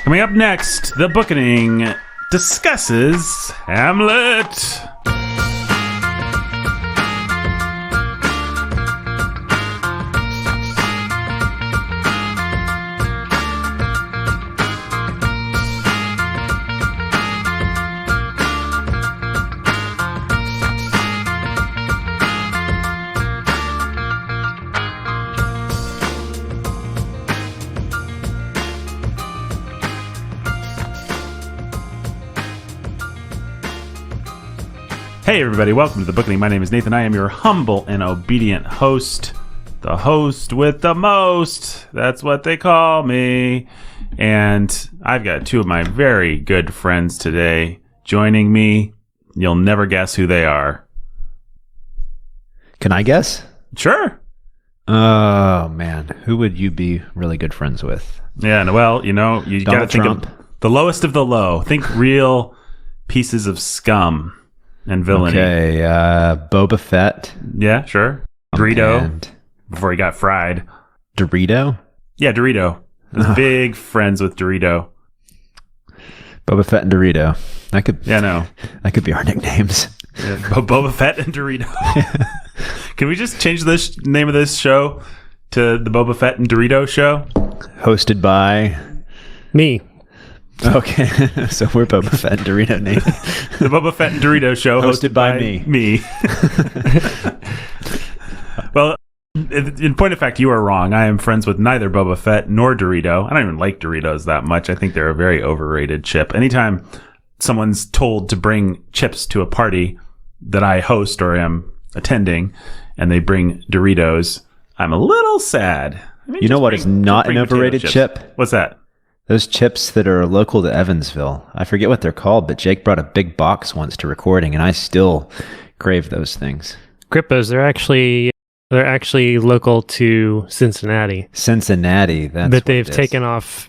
Coming up next, the Bookening discusses Hamlet. Hey everybody, welcome to the Bookening. My name is Nathan. I am your humble and obedient host. The host with the most. That's what they call me. And I've got two of my very good friends today joining me. You'll never guess who they are. Can I guess? Sure. Oh, man. Who would you be really good friends with? Yeah, well, you got to think Trump. of the lowest of the low. Think real pieces of scum and villainy. Okay, Boba Fett. Yeah, sure. Dorito, And before he got fried. Dorito? Yeah, Dorito. I was big friends with Dorito. Boba Fett and Dorito. That could be our nicknames. Yeah, Boba Fett and Dorito. Can we just change the name of this show to the Boba Fett and Dorito show? Hosted by me. Okay, so we're Boba Fett and Dorito, Nate. The Boba Fett and Dorito show hosted by me. Well, in point of fact, you are wrong. I am friends with neither Boba Fett nor Dorito. I don't even like Doritos that much. I think they're a very overrated chip. Anytime someone's told to bring chips to a party that I host or am attending, and they bring Doritos, I'm a little sad. You know what is not an overrated chip? What's that? Those chips that are local to Evansville. I forget what they're called, but Jake brought a big box once to recording, and I still crave those things. Grippos, they're actually local to Cincinnati. Cincinnati, that's but they've taken off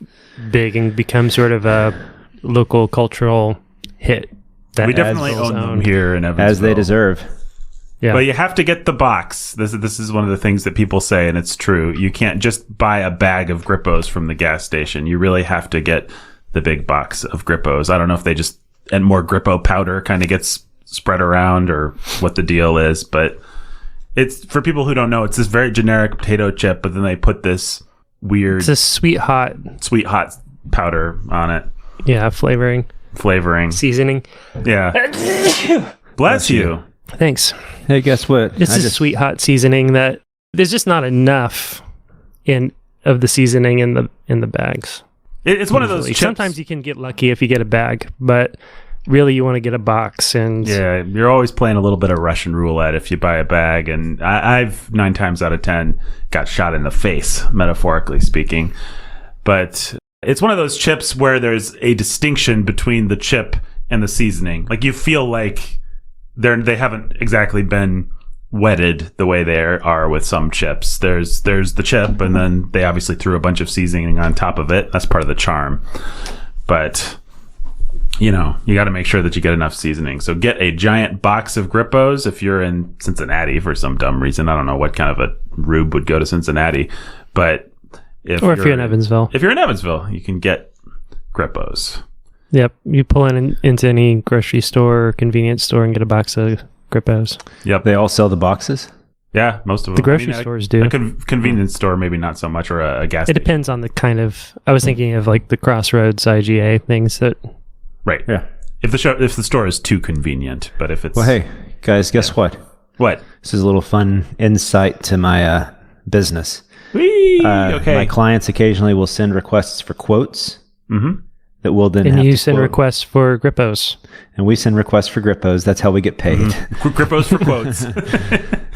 big and become sort of a local cultural hit. We definitely own them here in Evansville. As they deserve. Yeah. But you have to get the box. This is one of the things that people say, and it's true. You can't just buy a bag of Grippos from the gas station. You really have to get the big box of Grippos. I don't know if they just, and more Grippo powder kind of gets spread around or what the deal is, but it's, for people who don't know, it's this very generic potato chip, but then they put this weird... It's a sweet hot powder on it. Yeah, flavoring. Seasoning. Yeah. Bless you. Thanks. Hey, guess what? This is sweet hot seasoning that there's just not enough of the seasoning in the bags. It's one of those chips. Sometimes you can get lucky if you get a bag, but really you want to get a box. And yeah, you're always playing a little bit of Russian roulette if you buy a bag. And I've 9 times out of 10 got shot in the face, metaphorically speaking. But it's one of those chips where there's a distinction between the chip and the seasoning. Like you feel like they haven't exactly been wetted the way they are with some chips. There's the chip, and then they obviously threw a bunch of seasoning on top of it. That's part of the charm. But you got to make sure that you get enough seasoning. So get a giant box of Grippos if you're in Cincinnati for some dumb reason. I don't know what kind of a rube would go to Cincinnati, but if you're in Evansville. If you're in Evansville, you can get Grippos. Yep, you pull into any grocery store or convenience store and get a box of Grippos. Yep. They all sell the boxes? Yeah, most of them. The grocery stores do. A convenience store, maybe not so much, or a gas station. It depends on the kind of... I was thinking of like the Crossroads IGA things that... Right. Yeah. If the store is too convenient, but if it's... Well, hey, guys, guess what? What? This is a little fun insight to my business. Whee! Okay. My clients occasionally will send requests for quotes. Mm-hmm. That will then and have you to send quote. Requests for Grippos. And we send requests for Grippos. That's how we get paid. Mm-hmm. Grippos for quotes.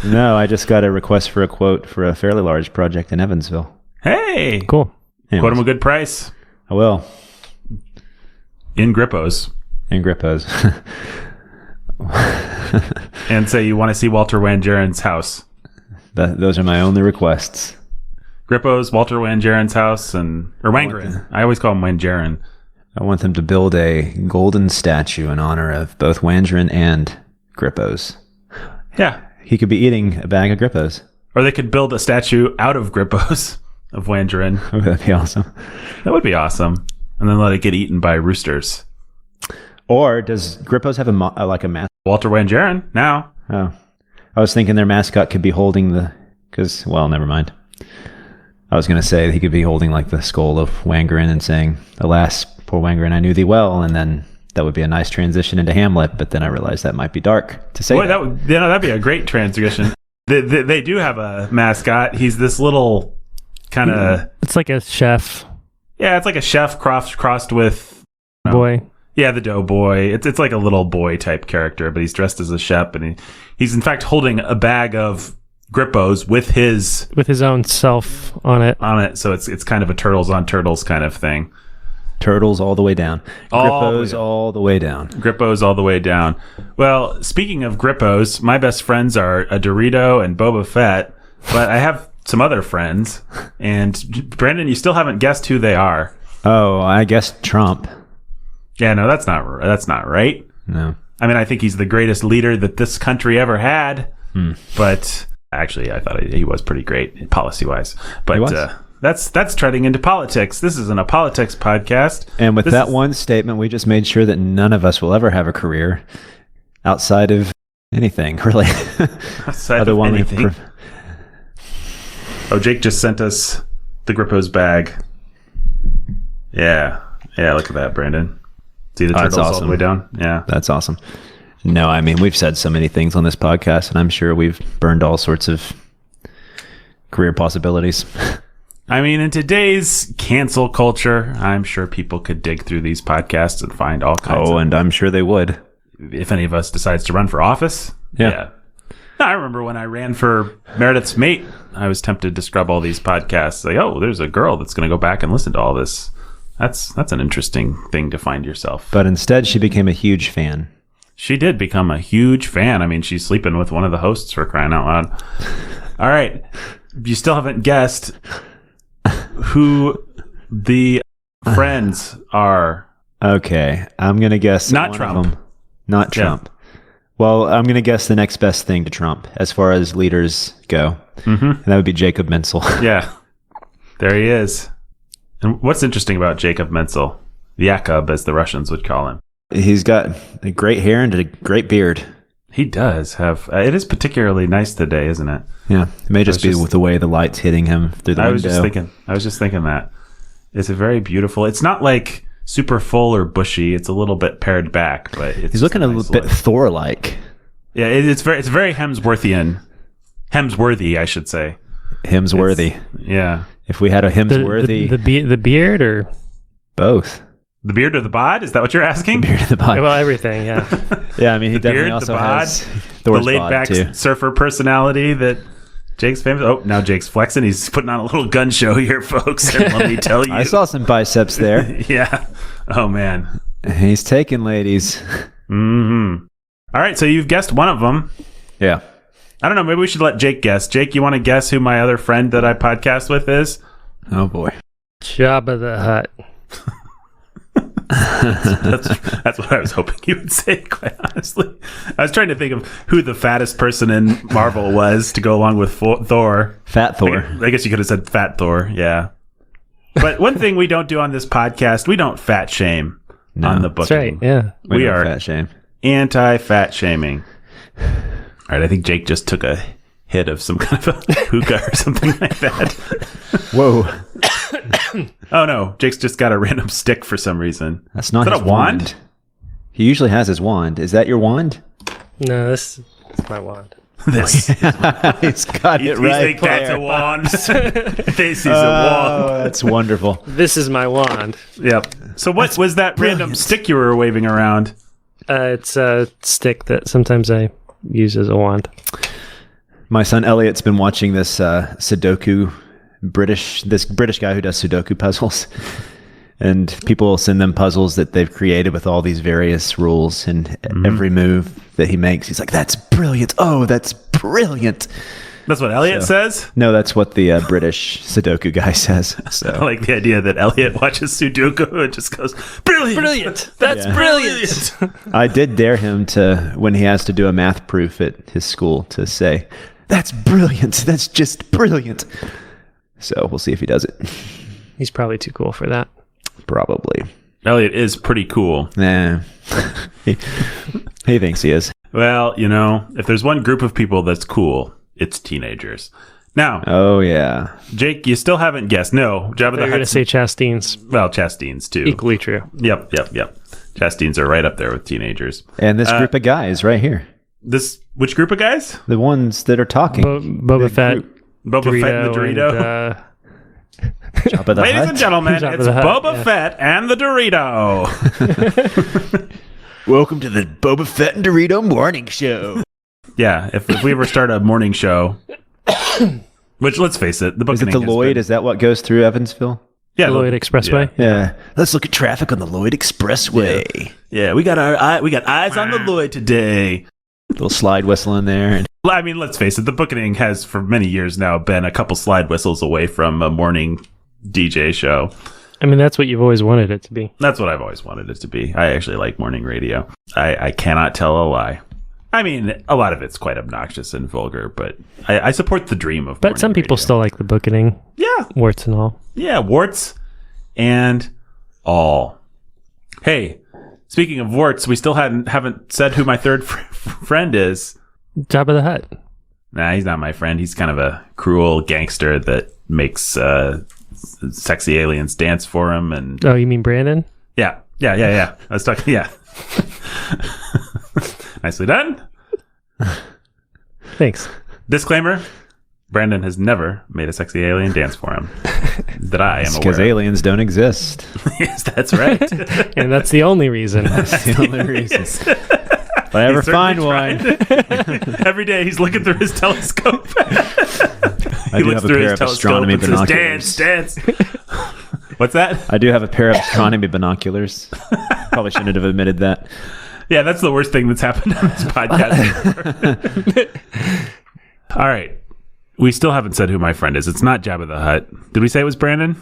No, I just got a request for a quote for a fairly large project in Evansville. Hey! Cool. Anyways, quote him a good price. I will. In Grippos. In Grippos. And say you want to see Walter Wangeren's house. Those are my only requests. Grippos, Walter Wangeren's house, or Wangeren. I always call him Wangeren. I want them to build a golden statue in honor of both Wangeren and Grippos. Yeah. He could be eating a bag of Grippos. Or they could build a statue out of Grippos of Wangeren. Oh, that'd be awesome. That would be awesome. and then let it get eaten by roosters. Or does Grippos have a mascot? Walter Wangerin now. Oh, I was thinking their mascot could be holding never mind. I was going to say he could be holding like the skull of Wangerin and saying, "Alas, poor Wangerin, I knew thee well," and then that would be a nice transition into Hamlet. But then I realized that might be dark to say. Boy, that'd be a great transition. They do have a mascot. He's this little kind of. It's like a chef. Yeah, it's like a chef crossed with boy. Yeah, the doughboy. It's like a little boy type character, but he's dressed as a chef, and he's in fact holding a bag of Grippos with his own self on it. So it's kind of a turtles on turtles kind of thing. Turtles all the way down. Grippos all the way down. Grippos all the way down. Well, speaking of Grippos, my best friends are a Dorito and Boba Fett, but I have some other friends, and Brandon, you still haven't guessed who they are. Oh, I guessed Trump. Yeah, no, that's not right. No. I mean, I think he's the greatest leader that this country ever had, but actually, I thought he was pretty great policy-wise. But that's treading into politics. This isn't a politics podcast. And with one statement, we just made sure that none of us will ever have a career outside of anything, really. Outside of anything. Jake just sent us the Grippos bag. Yeah, look at that, Brandon. See the turtles all the way down? Yeah. That's awesome. No, I mean, we've said so many things on this podcast, and I'm sure we've burned all sorts of career possibilities. I mean, in today's cancel culture, I'm sure people could dig through these podcasts and find all kinds and I'm sure they would. If any of us decides to run for office. Yeah. I remember when I ran for Meredith's mate, I was tempted to scrub all these podcasts. Like, there's a girl that's going to go back and listen to all this. That's an interesting thing to find yourself. But instead, she became a huge fan. She did become a huge fan. I mean, she's sleeping with one of the hosts, for crying out loud. All right. You still haven't guessed who the friends are. Okay. I'm going to guess. Not Trump. Not Trump. Well, I'm going to guess the next best thing to Trump as far as leaders go. Mm-hmm. And that would be Jacob Menzel. Yeah. There he is. And what's interesting about Jacob Menzel? Yakub, as the Russians would call him. He's got a great hair and a great beard. He does have. It is particularly nice today, isn't it? Yeah. It may just be with the way the light's hitting him through the window. I was just thinking that. It's a very beautiful. It's not like super full or bushy. It's a little bit pared back, but he's looking a little bit Thor-like. Yeah, it's very Hemsworthian. Hemsworthy, I should say. Hemsworthy. Yeah. If we had a Hemsworthy... The beard or... Both. The beard or the bod? Is that what you're asking? The beard or the bod. Well, everything, yeah. Yeah, I mean, he definitely also has Thor's the laid-back surfer personality that Jake's famous... Oh, now Jake's flexing. He's putting on a little gun show here, folks. And let me tell you... I saw some biceps there. Yeah. Oh, man. He's taking ladies. Mm-hmm. All right, so you've guessed one of them. Yeah. I don't know. Maybe we should let Jake guess. Jake, you want to guess who my other friend that I podcast with is? Oh, boy. Jabba the Hutt. That's what I was hoping you would say, quite honestly. I was trying to think of who the fattest person in Marvel was to go along with Thor. Fat Thor. I guess you could have said Fat Thor, yeah. But one thing we don't do on this podcast, we don't fat shame on the Bookening. That's right, yeah. We are fat shame. Anti-fat shaming. All right, I think Jake just took a hit of some kind of a hookah or something like that. Whoa. Oh, no. Jake's just got a random stick for some reason. That's not his wand? He usually has his wand. Is that your wand? No, this is my wand. This. He's got it right. You think that's a wand? This is a wand. Oh, that's wonderful. This is my wand. Yep. So what was that random stick you were waving around? It's a stick that sometimes I use as a wand. My son Elliot's been watching this Sudoku British guy who does Sudoku puzzles, and people will send them puzzles that they've created with all these various rules, and every move that he makes, he's like, "That's brilliant! Oh, that's brilliant!" That's what Elliot says? No, that's what the British Sudoku guy says. So. I like the idea that Elliot watches Sudoku and just goes, "Brilliant! Brilliant! That's brilliant!" I did dare him to, when he has to do a math proof at his school, to say, "That's brilliant! That's just brilliant!" So we'll see if he does it. He's probably too cool for that. probably. Elliot is pretty cool. Nah. he thinks he is. Well, if there's one group of people that's cool, it's teenagers. Now, oh yeah, Jake, you still haven't guessed. No, Jabba the They're going to Hutt's. say Chastines. Well, Chastines too. Equally true. Yep. Chastines are right up there with teenagers. and this group of guys right here, Which group of guys? the ones that are talking. Boba Fett. Boba Fett and the Dorito. Jabba the Ladies Hutt. and gentlemen, Jabba it's the Hutt, Boba yeah. Fett and the Dorito. Welcome to the Boba Fett and Dorito morning show. Yeah, if we ever start a morning show, which let's face it, the Is it Bookening the has Lloyd? been- Is that what goes through Evansville? yeah, The Lloyd Expressway. Yeah. Let's look at traffic on the Lloyd Expressway. Yeah, we got eyes on the Lloyd today. Little slide whistle in there. Well, I mean, let's face it, the Bookening has for many years now been a couple slide whistles away from a morning DJ show. I mean, that's what you've always wanted it to be. That's what I've always wanted it to be. I actually like morning radio. I cannot tell a lie. I mean, a lot of it's quite obnoxious and vulgar, but I support the dream of But some people radio. still like the Bookening, Yeah, warts and all. yeah, warts and all. Hey, speaking of warts, we still haven't said who my third friend is. Jabba the Hutt. Nah, he's not my friend. He's kind of a cruel gangster that makes sexy aliens dance for him. And Oh, you mean Brandon? yeah. I was talking. Yeah. Nicely done. Thanks. Disclaimer: Brandon has never made a sexy alien dance for him that I am Because aware of. aliens don't exist. Yes, that's right. And that's the only reason. That's the only reason. If I ever He's find certainly one, Every day he's looking through his telescope. I He do looks have a through pair his of telescope astronomy and says, binoculars. dance. What's that? I do have a pair of astronomy binoculars. Probably shouldn't have admitted that. Yeah, that's the worst thing that's happened on this podcast. All right. We still haven't said who my friend is. It's not Jabba the Hutt. Did we say it was Brandon?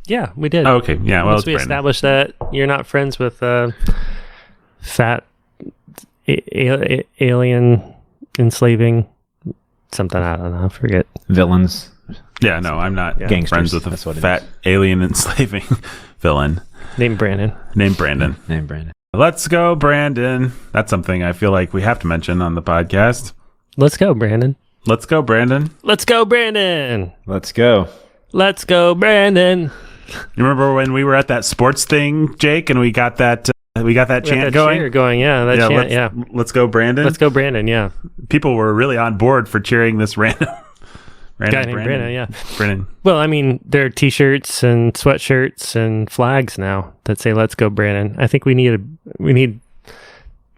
Yeah, we did. Oh, okay. Yeah, well, Once it's we Brandon. established that you're not friends with fat alien enslaving something. I don't know. I forget. Villains. Yeah, no, I'm not Gangsters, friends with that's a what it fat is. alien enslaving villain Name Brandon. named Brandon. Name Brandon. Let's go, Brandon. That's something I feel like we have to mention on the podcast. Let's go, Brandon. Let's go, Brandon. Let's go, Brandon. Let's go. Let's go, Brandon. You remember when we were at that sports thing, Jake, and we got that We got chant that going? cheer going. Yeah, that chant. Yeah. Let's go, Brandon. Let's go, Brandon. Yeah. People were really on board for cheering this random Guy named Brandon. Yeah. Brandon. Well, I mean, there are T-shirts and sweatshirts and flags now that say "Let's go, Brandon." I think we need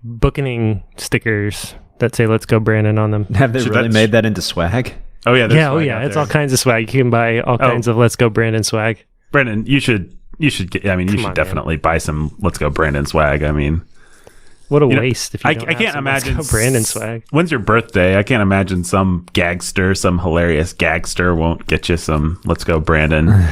Bookening stickers that say "Let's go, Brandon" on them. Have they Should really that- made that into swag? Oh yeah, there's Yeah, swag out it's there. all kinds of swag. You can buy all kinds of "Let's go, Brandon" swag. Brandon, you should get. I mean, you Come should on, definitely buy some "Let's go, Brandon" swag. I mean, What a You know, waste! If you I don't can't have some imagine "Let's go, Brandon" swag. When's your birthday? I can't imagine some gagster, some hilarious gagster won't get you some "Let's go, Brandon"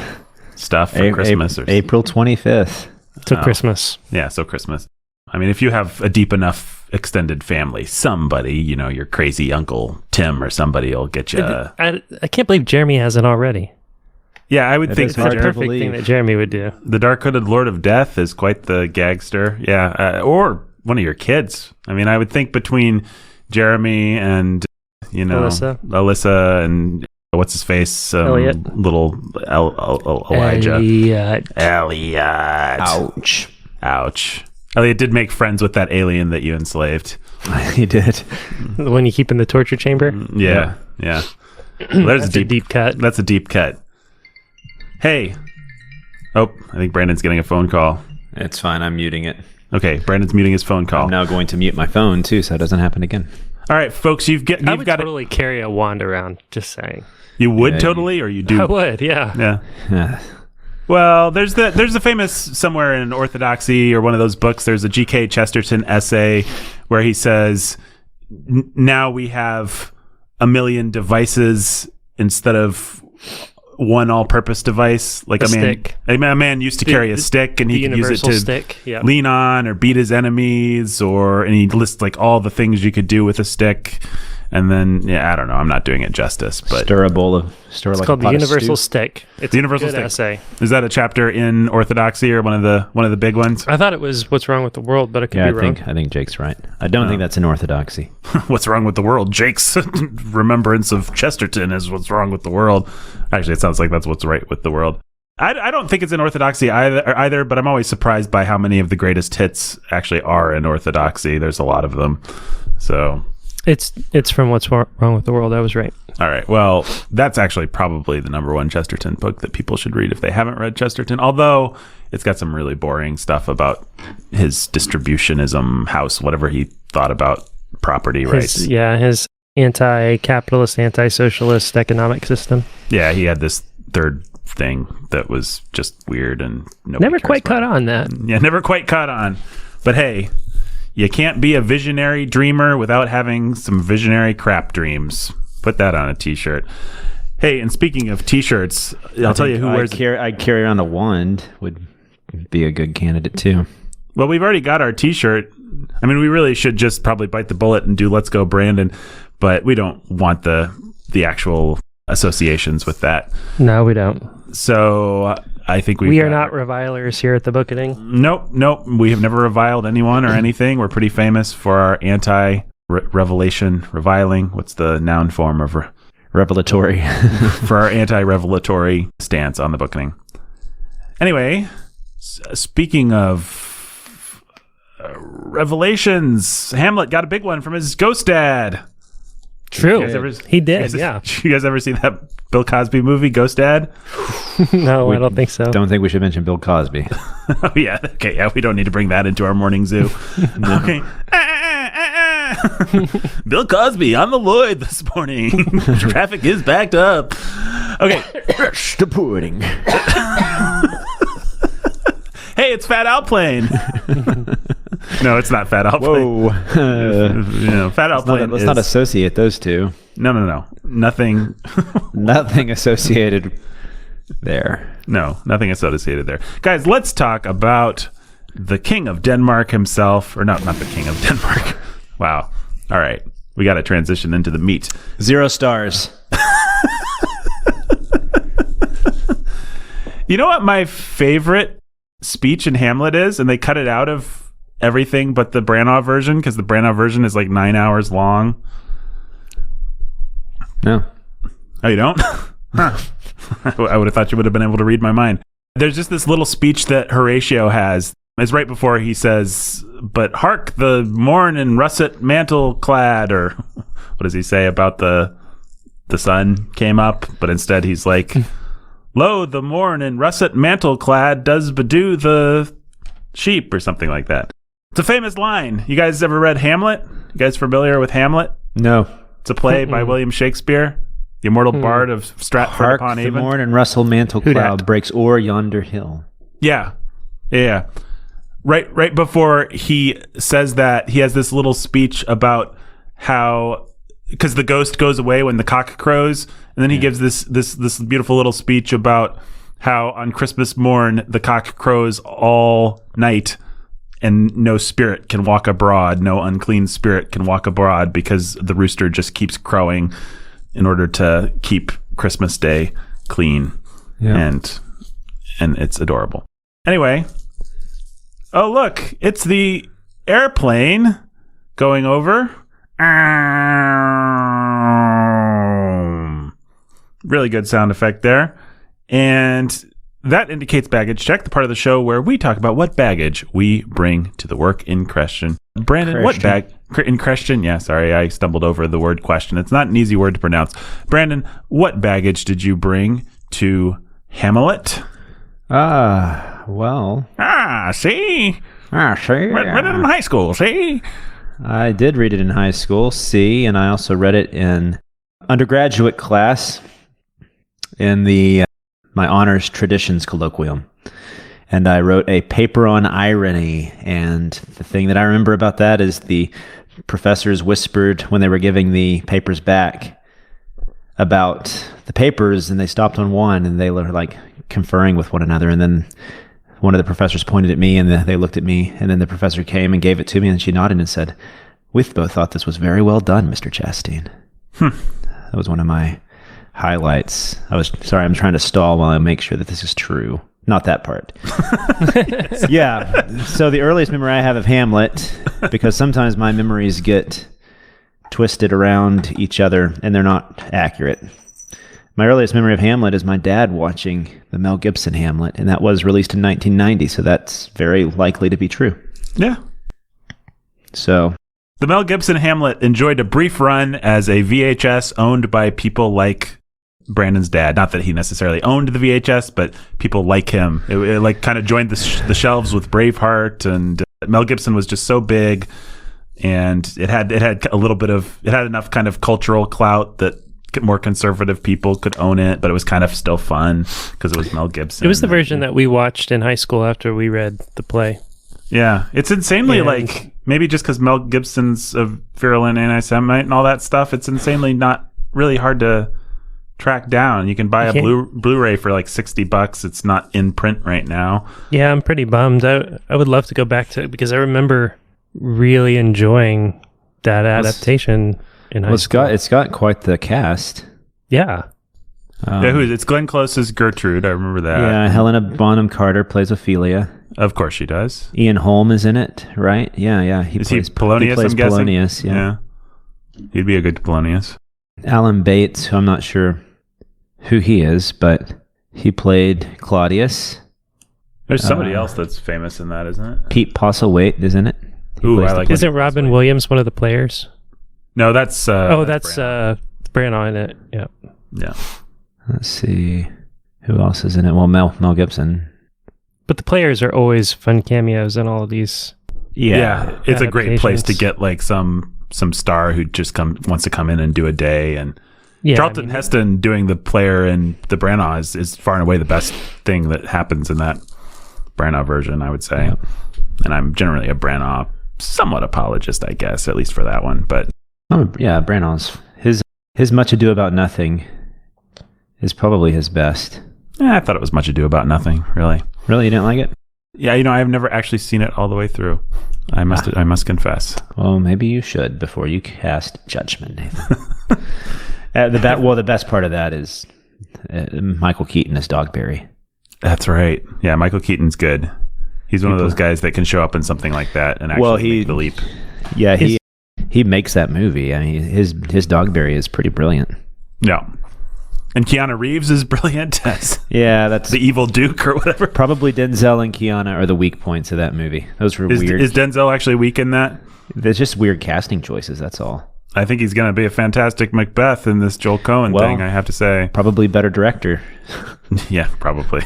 stuff for Christmas or April 25th. To Christmas. yeah. So Christmas. I mean, if you have a deep enough extended family, somebody, your crazy Uncle Tim or somebody will get you. I can't believe Jeremy hasn't already. Yeah, I would think is It's hard a to perfect believe. thing that Jeremy would do. the Dark-Hooded Lord of Death is quite the gagster. Yeah, or one of your kids. I mean, I would think between Jeremy and Alyssa and what's his face, Elliot. little Elijah. Elliot. Ouch. Elliot did make friends with that alien that you enslaved. He did. The one you keep in the torture chamber. Yeah. Well, there's That's a deep cut. That's a deep cut. Hey. Oh, I think Brandon's getting a phone call. It's fine. I'm muting it. Okay, Brandon's muting his phone call. I'm now going to mute my phone too, so it doesn't happen again. All right, folks, you've I would got totally carry a wand around. Just saying. You would Yeah, totally, or you do? I would. Yeah. Yeah. Yeah. Well, there's the famous somewhere in Orthodoxy or one of those books. There's a G.K. Chesterton essay where he says, "Now we have a million devices instead of one all-purpose device. Like A a man, stick. a man used to carry a stick, and The he could use it universal to stick. Yeah. lean on or beat his enemies, and he lists like all the things you could do with a stick. And then, I don't know. I'm not doing it justice, but Stir a bowl of stir It's like called a the pot of Universal stew. Stick. It's The Universal a good Stick. essay. Is that a chapter in Orthodoxy or one of the big ones? I thought it was What's Wrong with the World, but it could Yeah, be wrong. I think Jake's right. I don't think that's an orthodoxy. What's wrong with the world? Jake's remembrance of Chesterton is what's wrong with the world. Actually, it sounds like that's what's right with the world. I don't think it's in Orthodoxy either, but I'm always surprised by how many of the greatest hits actually are in Orthodoxy. There's a lot of them. So It's from What's Wrong with the World. I was right. all right. Well, that's actually probably the number one Chesterton book that people should read if they haven't read Chesterton, although it's got some really boring stuff about his distributionism house, whatever he thought about property rights. His anti-capitalist, anti-socialist economic system. Yeah, he had this third thing that was just weird and nobody Never cares quite about caught it. on that. Yeah, never quite caught on. But hey, you can't be a visionary dreamer without having some visionary crap dreams. Put that on a t-shirt. Hey, and speaking of t-shirts, I'll tell you who wears it. I'd carry around a wand would be a good candidate too. Well, we've already got our t-shirt. I mean, we really should just probably bite the bullet and do Let's Go Brandon, but we don't want the actual associations with that. No, we don't. So I think We are not revilers here at the Bookening. Nope. We have never reviled anyone or anything. We're pretty famous for our anti-revelation reviling. What's the noun form of Revelatory. for our anti-revelatory stance on the Bookening? Anyway, speaking of revelations, Hamlet got a big one from his ghost dad. True. He did, You guys ever see that Bill Cosby movie, Ghost Dad? No, I don't think so. Don't think we should mention Bill Cosby. Oh, yeah. Okay, yeah, we don't need to bring that into our morning zoo. Okay. Bill Cosby on the Lloyd this morning. Traffic is backed up. Okay. The pudding. Hey, it's Fat Outplane. No, it's not Fat Outplane. Whoa. Fat Outplane Let's not associate those two. No. Nothing. Nothing associated there. No, nothing associated there. Guys, let's talk about the King of Denmark himself. Or not the King of Denmark. Wow. All right. We got to transition into the meat. 0 stars. You know what my favorite speech in Hamlet is? And they cut it out of everything but the Branagh version, because the Branagh version is like 9 hours long. No. Oh, you don't? Huh. I would have thought you would have been able to read my mind. There's just this little speech that Horatio has. It's right before he says, "But hark, the morn in russet mantle clad," or what does he say about the sun came up? But instead he's like, "Lo, the morn in russet mantle clad does bedew the sheep," or something like that. It's a famous line. You guys ever read Hamlet? You guys familiar with Hamlet? No. It's a play by William Shakespeare, the immortal bard of Stratford Hark, upon the Avon. morn and Russell mantle Who cloud dat? breaks o'er yonder hill. Yeah. Right before he says that, he has this little speech about how, because the ghost goes away when the cock crows, and then he gives this beautiful little speech about how on Christmas morn the cock crows all night and no spirit can walk abroad, no unclean spirit can walk abroad, because the rooster just keeps crowing in order to keep Christmas Day clean. Yeah. And it's adorable. Anyway, oh look, it's the airplane going over. Really good sound effect there. And that indicates baggage check, the part of the show where we talk about what baggage we bring to the work in question. Brandon, what bag in question? Yeah, sorry, I stumbled over the word question. It's not an easy word to pronounce. Brandon, what baggage did you bring to Hamlet? Well. See? See? Read it in high school, see? I did read it in high school, and I also read it in undergraduate class in my honors traditions colloquium. And I wrote a paper on irony, and the thing that I remember about that is the professors whispered when they were giving the papers back about the papers, and they stopped on one, and they were like conferring with one another, and then one of the professors pointed at me, and they looked at me, and then the professor came and gave it to me, and she nodded and said, We both thought this was very well done, Mr. Chastain. That was one of my highlights. I'm trying to stall while I make sure that this is true. Not that part. Yeah. So the earliest memory I have of Hamlet, because sometimes my memories get twisted around each other and they're not accurate. My earliest memory of Hamlet is my dad watching the Mel Gibson Hamlet, and that was released in 1990, so that's very likely to be true. Yeah. So the Mel Gibson Hamlet enjoyed a brief run as a VHS owned by people like Brandon's dad. Not that he necessarily owned the VHS, but people like him. It like kind of joined the shelves with Braveheart, and Mel Gibson was just so big, and it had enough kind of cultural clout that more conservative people could own it, but it was kind of still fun because it was Mel Gibson. It was the version that we watched in high school after we read the play. Yeah, it's insanely like, maybe just because Mel Gibson's a virulent anti-Semite and all that stuff, it's insanely not really hard to track down. You can buy a Blu-ray for like $60. It's not in print right now. Yeah, I'm pretty bummed. I would love to go back to it because I remember really enjoying that adaptation in high school. It's got quite the cast. Yeah. It's Glenn Close's Gertrude. I remember that. Yeah, Helena Bonham Carter plays Ophelia. Of course she does. Ian Holm is in it, right? Yeah. He Polonius, I'm guessing? Polonius, yeah. He'd be a good Polonius. Alan Bates, who I'm not sure who he is, but he played Claudius. There's somebody else that's famous in that, isn't it? Pete Postlethwaite is in it. Isn't Robin Williams one of the players? No, that's... that's Branagh in it. Yeah. Yeah. Let's see. Who else is in it? Well, Mel Gibson. But the players are always fun cameos in all of these. Yeah, it's a great place to get like some star who just wants to come in and do a day. And Charlton Heston doing the player in the Branagh is far and away the best thing that happens in that Branagh version, I would say. Yeah. And I'm generally a Branagh somewhat apologist, I guess, at least for that one. But Branagh's his Much Ado About Nothing is probably his best. I thought it was Much Ado About Nothing, really. Really? You didn't like it? Yeah, I've never actually seen it all the way through. I must confess. Well, maybe you should before you cast judgment, Nathan. The best part of that is Michael Keaton as Dogberry. That's right. Yeah, Michael Keaton's good. He's one of those guys that can show up in something like that and actually make the leap. Yeah, he makes that movie. I mean, his Dogberry is pretty brilliant. Yeah. And Keanu Reeves is brilliant as that's the evil Duke or whatever. Probably Denzel and Keanu are the weak points of that movie. Those were weird. Is Denzel actually weak in that? There's just weird casting choices, that's all. I think he's going to be a fantastic Macbeth in this Joel Coen thing, I have to say. Probably better director. Yeah, probably.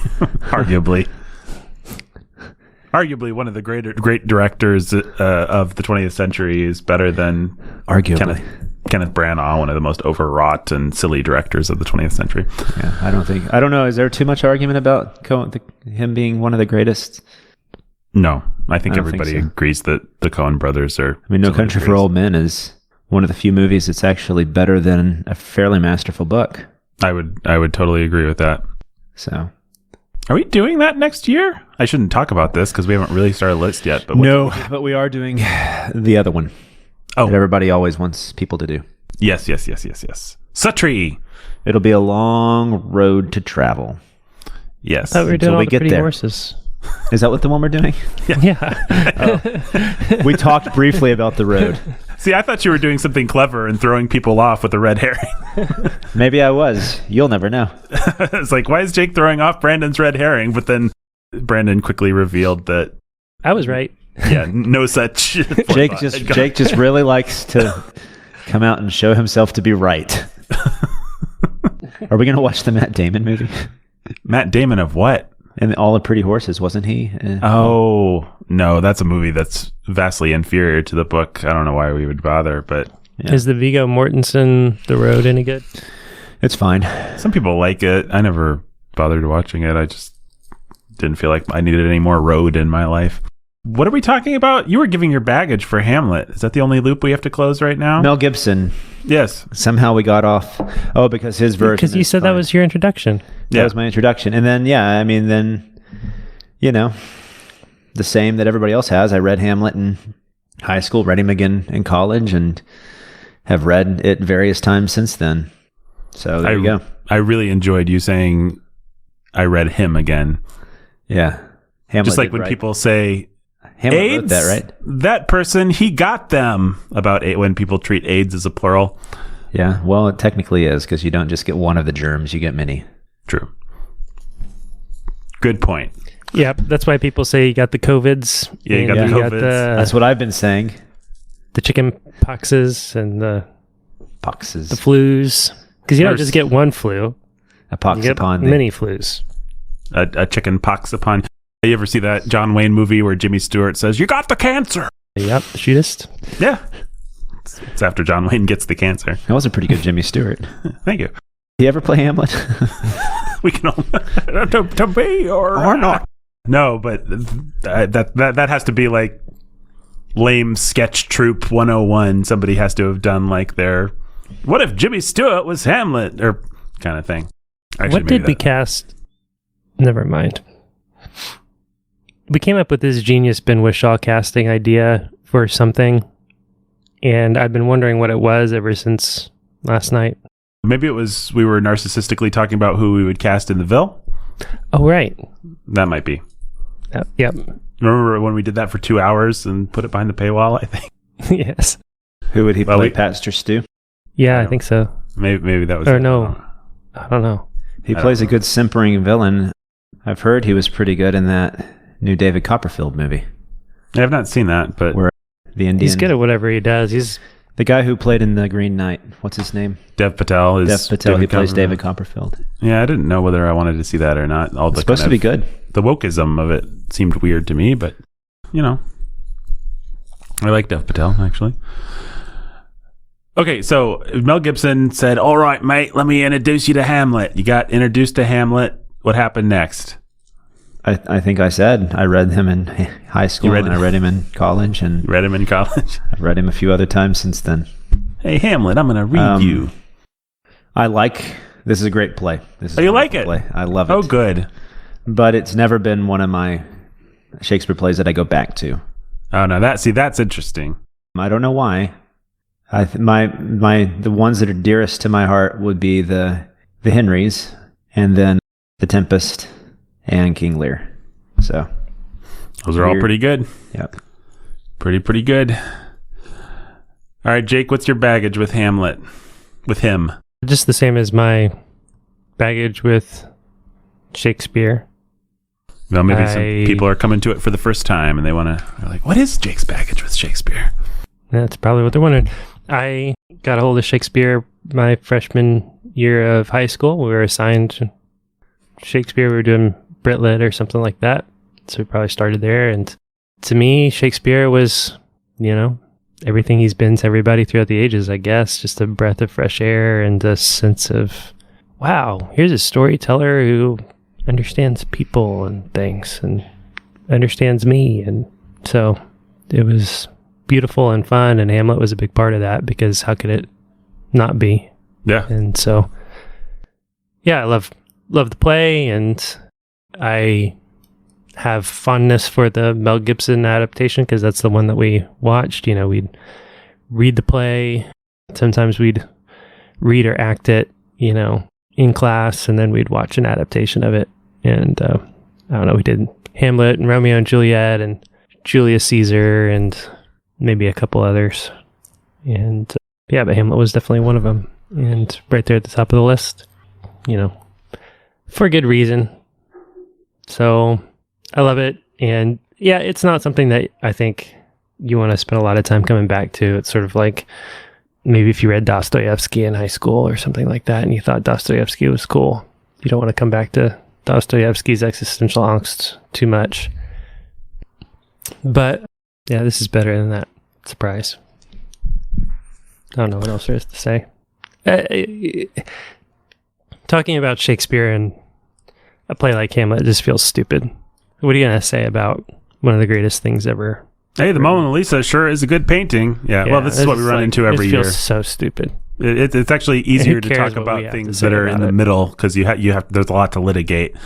Arguably one of the great directors of the 20th century is better than arguably Kenneth Branagh, one of the most overwrought and silly directors of the 20th century. Yeah, I don't know. Is there too much argument about him being one of the greatest? No, I think everybody agrees that the Coen brothers are. I mean, No Country for Old Men is one of the few movies that's actually better than a fairly masterful book. I would totally agree with that. So, are we doing that next year? I shouldn't talk about this because we haven't really started a list yet. But but we are doing the other one. Oh, that everybody always wants people to do. Yes. Suttree. It'll be a long road to travel. Yes. I thought we were doing all the Pretty Horses. Is that what the one we're doing? Yeah. We talked briefly about the road. See, I thought you were doing something clever and throwing people off with a red herring. Maybe I was. You'll never know. It's like, why is Jake throwing off Brandon's red herring? But then Brandon quickly revealed that I was right. Yeah, no such. Jake just really likes to come out and show himself to be right. Are we going to watch the Matt Damon movie? Matt Damon of what? And All the Pretty Horses, wasn't he? Oh, no, that's a movie that's vastly inferior to the book. I don't know why we would bother, but... Yeah. Is the Viggo Mortensen The Road any good? It's fine. Some people like it. I never bothered watching it. I just didn't feel like I needed any more road in my life. What are we talking about? You were giving your baggage for Hamlet. Is that the only loop we have to close right now? Mel Gibson. Yes. Somehow we got off. Oh, because his version. Because you said that was your introduction. That was my introduction. And then, the same that everybody else has. I read Hamlet in high school, read him again in college, and have read it various times since then. So there you go. I really enjoyed you saying I read him again. Yeah. Hamlet just like when people say Hamlet AIDS, wrote that, right? That person, he got them, about when people treat AIDS as a plural. Yeah, well, it technically is, because you don't just get one of the germs, you get many. True. Good point. Yeah, that's why people say you got the COVIDs. Yeah, you got the COVIDs. That's what I've been saying. The chicken poxes and the Poxes. the flus. Because you don't just get one flu. A pox You get upon many flus. A chicken pox upon. You ever see that John Wayne movie where Jimmy Stewart says, "You got the cancer"? Yep, the shootist. Yeah. It's after John Wayne gets the cancer. That was a pretty good Jimmy Stewart. Thank you. Did he ever play Hamlet? We can all, to be or not. No, but that has to be like lame sketch troupe 101. Somebody has to have done like their "What if Jimmy Stewart was Hamlet?" or kind of thing. Actually, What did we cast? Never mind. We came up with this genius Ben Whishaw casting idea for something, and I've been wondering what it was ever since last night. Maybe it was we were narcissistically talking about who we would cast in the Ville. Oh, right. That might be. Yep. Remember when we did that for 2 hours and put it behind the paywall? I think. Yes. Who would he play? Pastor Stu? Yeah, I think so. Maybe that was. Or no, I don't know. He plays a good simpering villain. I've heard he was pretty good in that new David Copperfield movie. I have not seen that, but where the Indian. He's good at whatever he does. He's the guy who played in The Green Knight. What's his name? Dev Patel is. Dev Patel. He plays David Copperfield. Yeah, I didn't know whether I wanted to see that or not. All the it's supposed to be good. The wokeism of it seemed weird to me, but you know, I like Dev Patel actually. Okay, so Mel Gibson said, "All right, mate, let me introduce you to Hamlet." You got introduced to Hamlet. What happened next? I think I said I read him in high school and I read him in college. And read him in college? I've read him a few other times since then. Hey, Hamlet, I'm going to read you. This is a great play. You like it? Play. I love it. Oh, good. But it's never been one of my Shakespeare plays that I go back to. Oh, no, that's interesting. I don't know why. The ones that are dearest to my heart would be the Henrys, and then The Tempest and King Lear. So those are all pretty good. Yep. Pretty good. All right, Jake, what's your baggage with Hamlet? With him? just the same as my baggage with Shakespeare. Well, maybe some people are coming to it for the first time and they're like, what is Jake's baggage with Shakespeare? That's probably what they're wondering. I got a hold of Shakespeare my freshman year of high school. We were assigned Shakespeare. We were doing Brit Lit or something like that. So we probably started there. And to me, Shakespeare was, everything he's been to everybody throughout the ages, I guess. Just a breath of fresh air and a sense of, wow, here's a storyteller who understands people and things and understands me. And so it was beautiful and fun, and Hamlet was a big part of that, because how could it not be? Yeah. And so, yeah, I love the play, and I have fondness for the Mel Gibson adaptation because that's the one that we watched. We'd read the play. Sometimes we'd read or act it, in class, and then we'd watch an adaptation of it. And I don't know, we did Hamlet and Romeo and Juliet and Julius Caesar and maybe a couple others. And yeah, but Hamlet was definitely one of them. And right there at the top of the list, for good reason. So I love it. And yeah, it's not something that I think you want to spend a lot of time coming back to. It's sort of like maybe if you read Dostoevsky in high school or something like that and you thought Dostoevsky was cool, you don't want to come back to Dostoevsky's existential angst too much. But yeah, this is better than that. Surprise. I don't know what else there is to say. Talking about Shakespeare and a play like Hamlet just feels stupid. What are you going to say about one of the greatest things ever? Hey, the Mona Lisa sure is a good painting. Yeah, well, this is what we run into every year. It feels so stupid. It's actually easier to talk about things that are in the middle, because you have there's a lot to litigate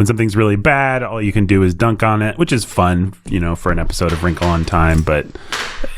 when something's really bad, all you can do is dunk on it, which is fun, for an episode of Wrinkle on Time, but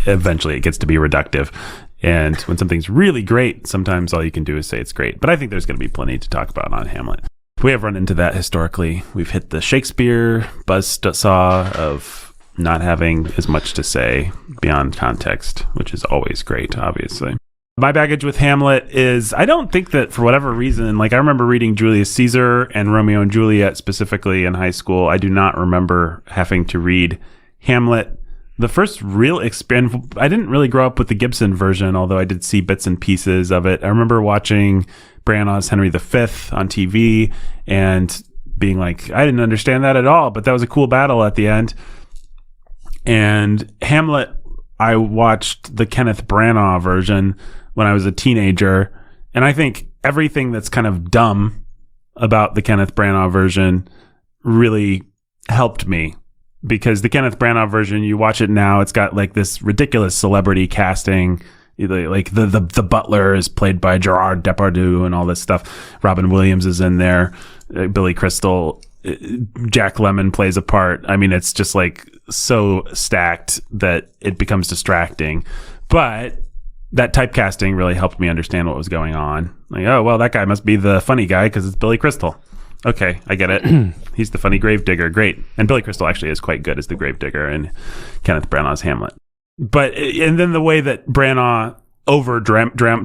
eventually it gets to be reductive. And when something's really great, sometimes all you can do is say it's great. But I think there's going to be plenty to talk about on Hamlet. We have run into that historically. We've hit the Shakespeare buzzsaw of not having as much to say beyond context, which is always great, obviously. My baggage with Hamlet is, I don't think that for whatever reason, I remember reading Julius Caesar and Romeo and Juliet specifically in high school. I do not remember having to read Hamlet. The first real experience, I didn't really grow up with the Gibson version, although I did see bits and pieces of it. I remember watching Branagh's Henry V on TV and being like, I didn't understand that at all, but that was a cool battle at the end. And Hamlet, I watched the Kenneth Branagh version when I was a teenager, and I think everything that's kind of dumb about the Kenneth Branagh version really helped me. Because the Kenneth Branagh version, you watch it now, it's got this ridiculous celebrity casting. The butler is played by Gerard Depardieu and all this stuff. Robin Williams is in there. Billy Crystal. Jack Lemmon plays a part. I mean, it's just so stacked that it becomes distracting. But that typecasting really helped me understand what was going on. Oh, well, that guy must be the funny guy because it's Billy Crystal. Okay, I get it. He's the funny gravedigger. Great. And Billy Crystal actually is quite good as the gravedigger in Kenneth Branagh's Hamlet. And then the way that Branagh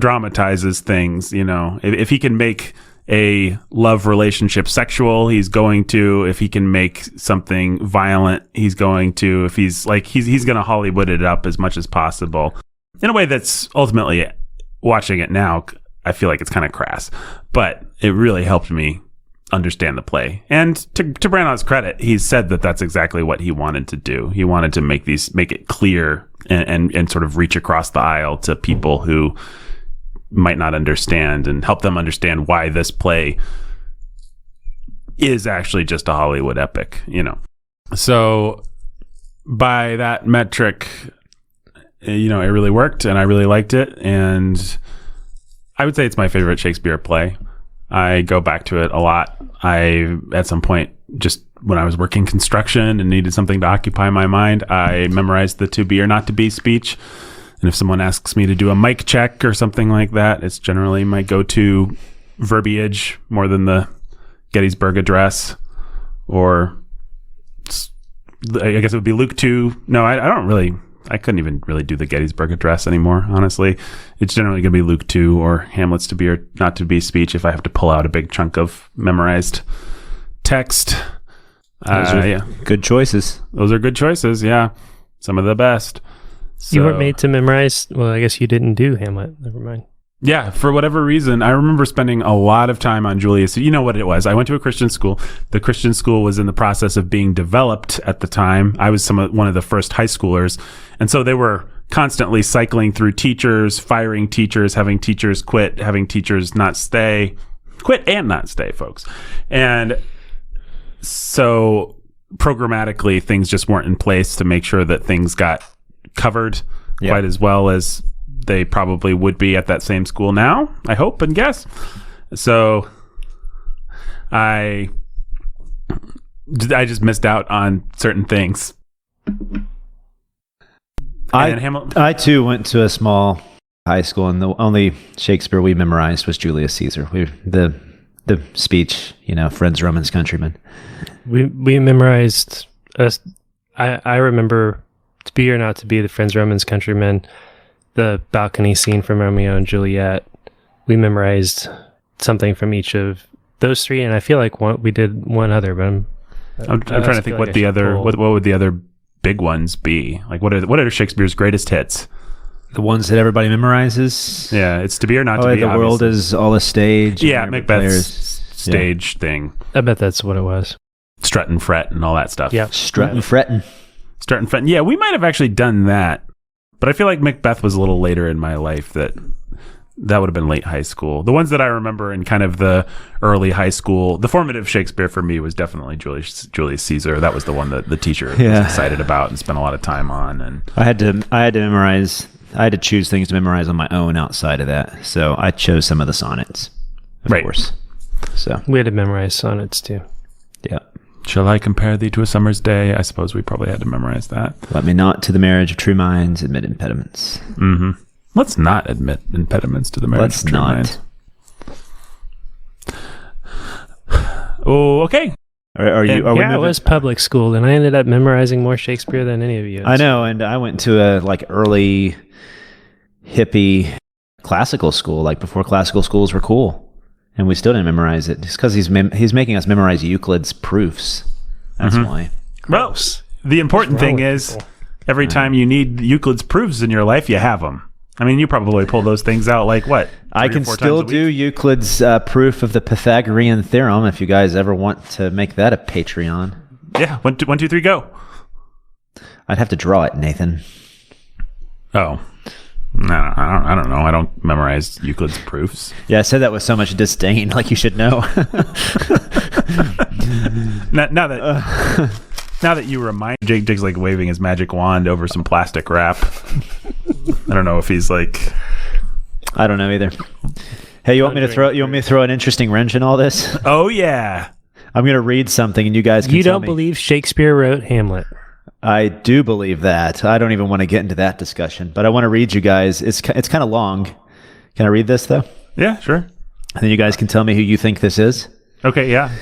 dramatizes things, if he can make a love relationship sexual, he's going to. If he can make something violent, he's going to. If he's he's going to Hollywood it up as much as possible in a way that's ultimately, watching it now, I feel like it's kind of crass, but it really helped me understand the play. And to Branagh's credit, he said that that's exactly what he wanted to do. He wanted to make it clear and sort of reach across the aisle to people who might not understand and help them understand why this play is actually just a Hollywood epic, So by that metric, it really worked and I really liked it. And I would say it's my favorite Shakespeare play. I go back to it a lot. At some point, just when I was working construction and needed something to occupy my mind, I memorized the to be or not to be speech. And if someone asks me to do a mic check or something like that, it's generally my go-to verbiage more than the Gettysburg Address, or I guess it would be Luke 2. No, I couldn't even really do the Gettysburg Address anymore, honestly. It's generally going to be Luke 2 or Hamlet's to be or not to be speech if I have to pull out a big chunk of memorized text. Those are good choices. Those are good choices, yeah. Some of the best. So, you weren't made to memorize? Well, I guess you didn't do Hamlet. Never mind. Yeah, for whatever reason, I remember spending a lot of time on Julius. You know what it was? I went to a Christian school. The Christian school was in the process of being developed at the time. I was one of the first high schoolers. And so they were constantly cycling through teachers, firing teachers, having teachers quit, having teachers not stay. Quit and not stay, folks. And so programmatically, things just weren't in place to make sure that things got covered quite as well as they probably would be at that same school now, I hope and guess. So I just missed out on certain things. I too went to a small high school, and the only Shakespeare we memorized was Julius Caesar. The speech, friends, Romans, countrymen. We memorized. I remember to be or not to be the friends, Romans, countrymen. The balcony scene from Romeo and Juliet. We memorized something from each of those three, and I feel like we did one other. But I'm trying to think what the other what would the other big ones be? What are Shakespeare's greatest hits? The ones that everybody memorizes. Yeah, it's to be or not to be. The world is all a stage. Yeah, Macbeth's stage thing. I bet that's what it was. Strut and fret and all that stuff. Yeah, strut and fretting. Strut and fretting. Yeah, we might have actually done that. But I feel like Macbeth was a little later in my life. That would have been late high school. The ones that I remember in kind of the early high school, the formative Shakespeare for me was definitely Julius Caesar. That was the one that the teacher was excited about and spent a lot of time on. And I had to memorize. I had to choose things to memorize on my own outside of that. So I chose some of the sonnets, of course. So we had to memorize sonnets too. Yeah. Shall I compare thee to a summer's day? I suppose we probably had to memorize that. Let me not to the marriage of true minds admit impediments. Mm-hmm. Let's not admit impediments to the marriage of true minds. Oh, okay. It was public school, and I ended up memorizing more Shakespeare than any of you. I know, and I went to a early hippie classical school, before classical schools were cool, and we still didn't memorize it. Just because he's making us memorize Euclid's proofs. That's why. Well, the important thing is, every time you need Euclid's proofs in your life, you have them. I mean, you probably pull those things out what? I can still do Euclid's proof of the Pythagorean theorem if you guys ever want to make that a Patreon. Yeah, 1, 2, 3, go. I'd have to draw it, Nathan. Oh. No, I don't know. I don't memorize Euclid's proofs. Yeah, I said that with so much disdain, you should know. Now that you remind Jake's waving his magic wand over some plastic wrap. I don't know if he's I don't know either. Hey, you want me to throw an interesting wrench in all this? Oh yeah. I'm going to read something and you guys can tell me. You don't believe Shakespeare wrote Hamlet? I do believe that. I don't even want to get into that discussion, but I want to read you guys. It's kind of long. Can I read this though? Yeah, sure. And then you guys can tell me who you think this is. Okay, yeah.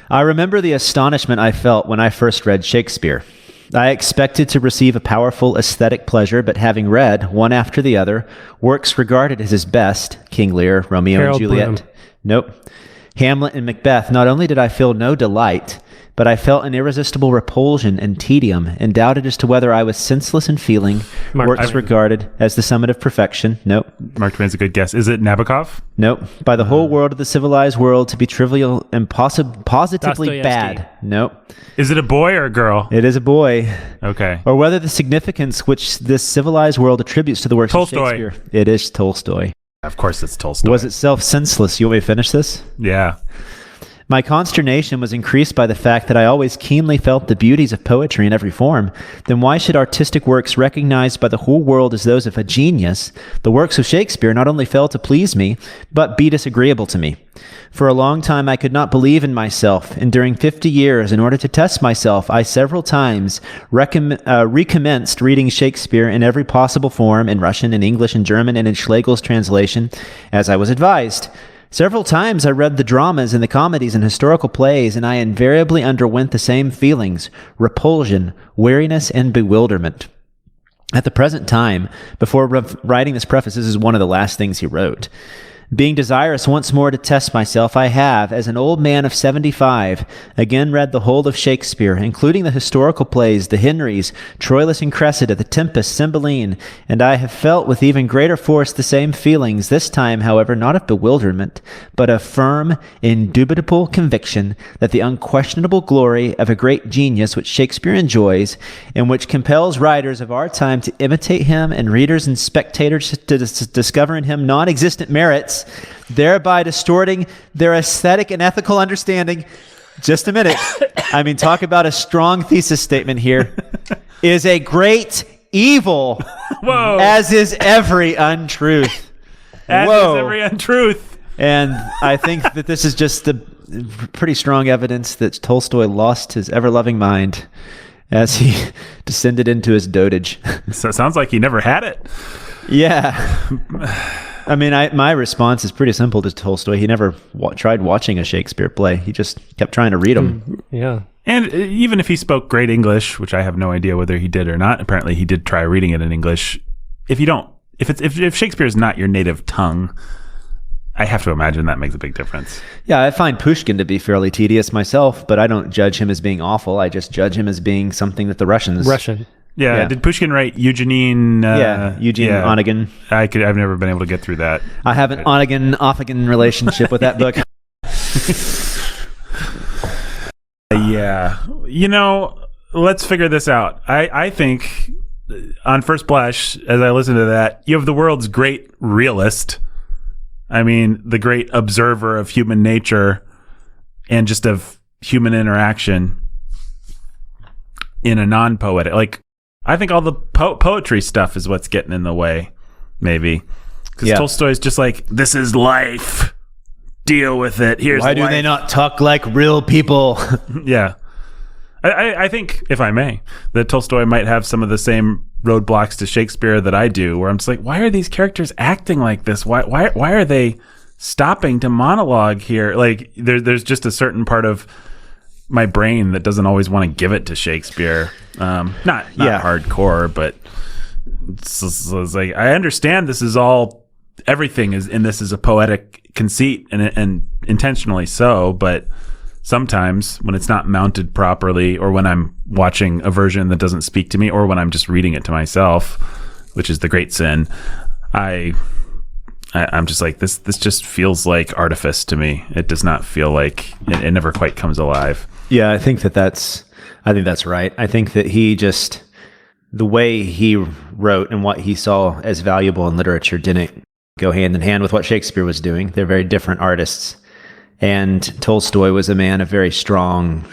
I remember the astonishment I felt when I first read Shakespeare. I expected to receive a powerful aesthetic pleasure, but having read, one after the other, works regarded as his best, King Lear, Romeo Harold and Juliet. Bloom. Nope. Hamlet and Macbeth, not only did I feel no delight, but I felt an irresistible repulsion and tedium, and doubted as to whether I was senseless in feeling, works regarded as the summit of perfection. Nope. Mark Twain's a good guess. Is it Nabokov? Nope. By the whole world of the civilized world to be trivial and positively bad. Nope. Is it a boy or a girl? It is a boy. Okay. Or whether the significance which this civilized world attributes to the works of Shakespeare. It is Tolstoy. Of course it's Tolstoy. Was itself senseless. You want me to finish this? Yeah. My consternation was increased by the fact that I always keenly felt the beauties of poetry in every form. Then why should artistic works recognized by the whole world as those of a genius, the works of Shakespeare, not only fail to please me, but be disagreeable to me? For a long time I could not believe in myself, and during 50 years, in order to test myself, I several times recommenced reading Shakespeare in every possible form, in Russian, in English, in German, and in Schlegel's translation, as I was advised. Several times I read the dramas and the comedies and historical plays, and I invariably underwent the same feelings: repulsion, weariness, and bewilderment. At the present time, before writing this preface, this is one of the last things he wrote. Being desirous once more to test myself, I have, as an old man of 75, again read the whole of Shakespeare, including the historical plays, the Henrys, Troilus and Cressida, the Tempest, Cymbeline, and I have felt with even greater force the same feelings, this time, however, not of bewilderment, but of firm, indubitable conviction that the unquestionable glory of a great genius which Shakespeare enjoys, and which compels writers of our time to imitate him and readers and spectators to discover in him non-existent merits, thereby distorting their aesthetic and ethical understanding. Just a minute. I mean, talk about a strong thesis statement here. Is a great evil. Whoa. As is every untruth. As is every untruth. And I think that this is just the pretty strong evidence that Tolstoy lost his ever-loving mind as he descended into his dotage. So it sounds like he never had it. Yeah. I mean, my response is pretty simple to Tolstoy. He never tried watching a Shakespeare play. He just kept trying to read them. Yeah. And even if he spoke great English, which I have no idea whether he did or not, apparently he did try reading it in English. If Shakespeare is not your native tongue, I have to imagine that makes a big difference. Yeah, I find Pushkin to be fairly tedious myself, but I don't judge him as being awful. I just judge him as being something that the Russian. Yeah. Did Pushkin write Eugene? Eugene Onegin. I've never been able to get through that. I have an Onegin-Offegin relationship with that book. Yeah. Let's figure this out. I think, on first blush, as I listen to that, you have the world's great realist. I mean, the great observer of human nature and just of human interaction in a non-poetic, I think all the poetry stuff is what's getting in the way, maybe. Because Tolstoy's just this is life. Deal with it. Why do they not talk like real people? Yeah. I think, if I may, that Tolstoy might have some of the same roadblocks to Shakespeare that I do, where I'm just like, why are these characters acting like this? Why are they stopping to monologue here? Like, there's just a certain part of my brain that doesn't always want to give it to Shakespeare. Not hardcore, but it's like, I understand this is all, everything is in this is a poetic conceit and intentionally so, but sometimes when it's not mounted properly, or when I'm watching a version that doesn't speak to me, or when I'm just reading it to myself, which is the great sin, I'm just like, this just feels like artifice to me. It does not feel like it never quite comes alive. Yeah, I think that's right. I think that the way he wrote and what he saw as valuable in literature didn't go hand in hand with what Shakespeare was doing. They're very different artists. And Tolstoy was a man of very strong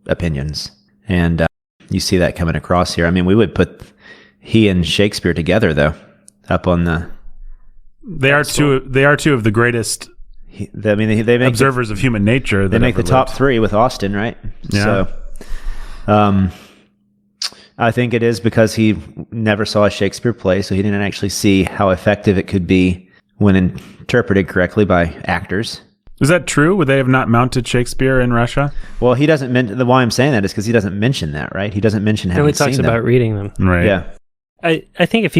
opinions. And you see that coming across here. I mean, we would put he and Shakespeare together, though, up on the... They are two of the greatest they make observers of human nature. They make the top three with Austen, right? Yeah. So I think it is because he never saw a Shakespeare play, so he didn't actually see how effective it could be when interpreted correctly by actors. Is that true? Would they have not mounted Shakespeare in Russia? Well, he doesn't mention... Why I'm saying that is because he doesn't mention that, right? He doesn't mention having seen them. He only talks about reading them. Right. Yeah. I think if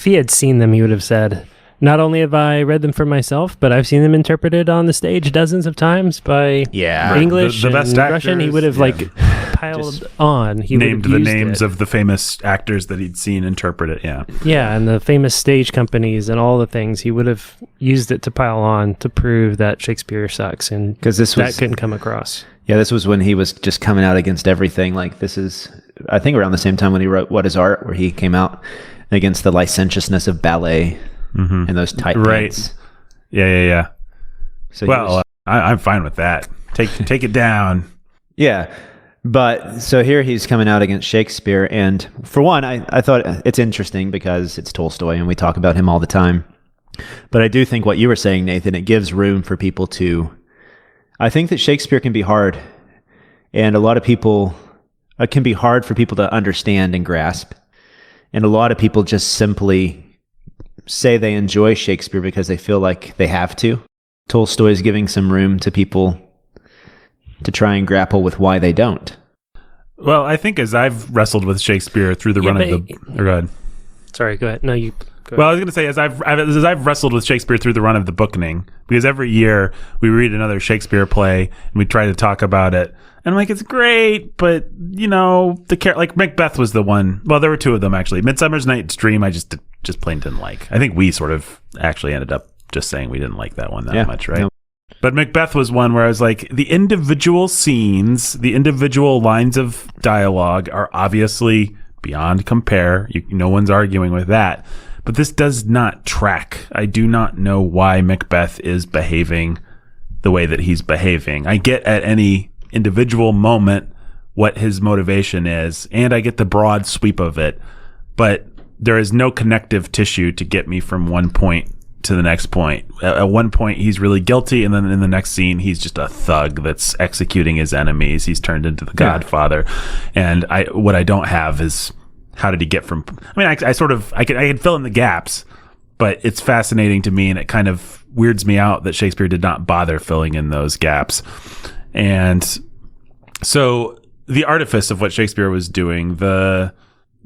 he had seen them, he would have said, not only have I read them for myself, but I've seen them interpreted on the stage dozens of times by English the best and actors, Russian. He would have piled on. He named the names it. of the famous actors that he'd seen interpret it. Yeah. Yeah, and the famous stage companies and all the things. He would have used it to pile on to prove that Shakespeare sucks, and that couldn't come across. Yeah, this was when he was just coming out against everything. Like, this is, I think, around the same time when he wrote What is Art, where he came out against the licentiousness of ballet and those tight pants. Yeah. So I'm fine with that. Take it down. Yeah. But so here he's coming out against Shakespeare. And for one, I thought it's interesting because it's Tolstoy and we talk about him all the time. But I do think what you were saying, Nathan, it gives room for people to... I think that Shakespeare can be hard. And a lot of people... It can be hard for people to understand and grasp. And a lot of people just simply say they enjoy Shakespeare because they feel like they have to. Tolstoy is giving some room to people to try and grapple with why they don't. Well, I think as I've wrestled with Shakespeare through the run of the... Go ahead. Sorry, go ahead. No, you... Well, I was going to say, as I've wrestled with Shakespeare through the run of the Bookening, because every year we read another Shakespeare play and we try to talk about it. And I'm like, it's great, but, like Macbeth was the one. Well, there were two of them, actually. Midsummer's Night's Dream, I just plain didn't like. I think we sort of actually ended up just saying we didn't like that one that much, right? No. But Macbeth was one where I was like, the individual scenes, the individual lines of dialogue are obviously beyond compare. No one's arguing with that. But this does not track. I do not know why Macbeth is behaving the way that he's behaving. I get at any individual moment what his motivation is, and I get the broad sweep of it, but there is no connective tissue to get me from one point to the next point. At one point, he's really guilty, and then in the next scene, he's just a thug that's executing his enemies. He's turned into the Godfather, and what I don't have is how did he get from... I mean, I could fill in the gaps, but it's fascinating to me, and it kind of weirds me out that Shakespeare did not bother filling in those gaps. And so the artifice of what Shakespeare was doing, the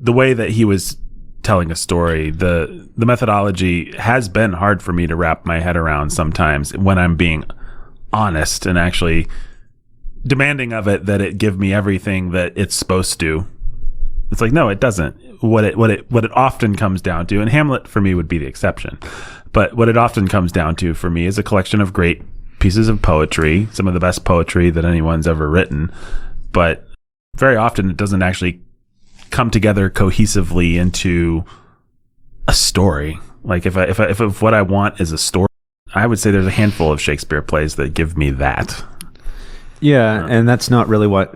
way that he was telling a story, the methodology has been hard for me to wrap my head around sometimes when I'm being honest and actually demanding of it that it give me everything that it's supposed to. It's like, no, it doesn't. What it often comes down to, and Hamlet for me would be the exception, but what it often comes down to for me is a collection of great pieces of poetry, some of the best poetry that anyone's ever written, but very often it doesn't actually come together cohesively into a story. Like if what I want is a story, I would say there's a handful of Shakespeare plays that give me that. Yeah, and that's not really what...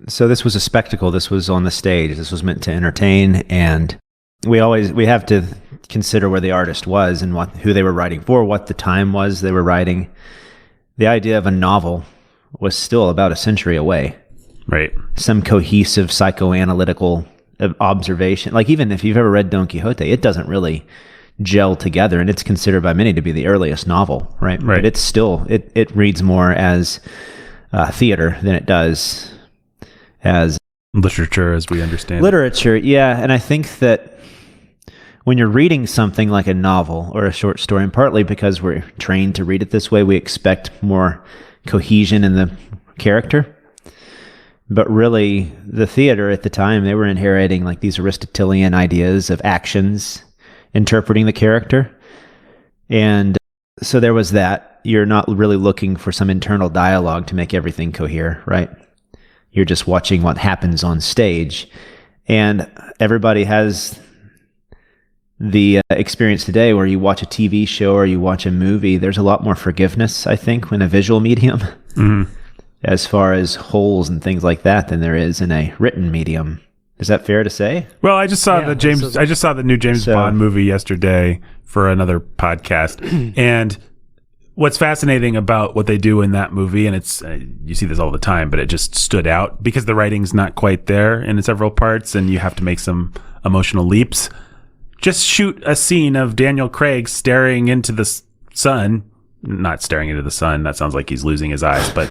So this was a spectacle. This was on the stage. This was meant to entertain, and we have to consider where the artist was and who they were writing for, what the time was they were writing. The idea of a novel was still about a century away. Right. some cohesive psychoanalytical observation. Like even if you've ever read Don Quixote, it doesn't really gel together, and it's considered by many to be the earliest novel, right? Right. But it's still, it reads more as theater than it does as Literature, as we understand. literature. Yeah, and I think that when you're reading something like a novel or a short story, and partly because we're trained to read it this way, we expect more cohesion in the character. But really, the theater at the time, they were inheriting like these Aristotelian ideas of actions, interpreting the character. And so there was that. You're not really looking for some internal dialogue to make everything cohere, right? You're just watching what happens on stage. And everybody has the experience today where you watch a TV show or you watch a movie. There's a lot more forgiveness, I think, in a visual medium. Mm-hmm. As far as holes and things like that than there is in a written medium. Is that fair to say? Well, I just saw I just saw the new James Bond movie yesterday for another podcast. And what's fascinating about what they do in that movie, and it's you see this all the time, but it just stood out because the writing's not quite there in several parts, and you have to make some emotional leaps. Just shoot a scene of Daniel Craig staring into the sun. Not staring into the sun. That sounds like he's losing his eyes, but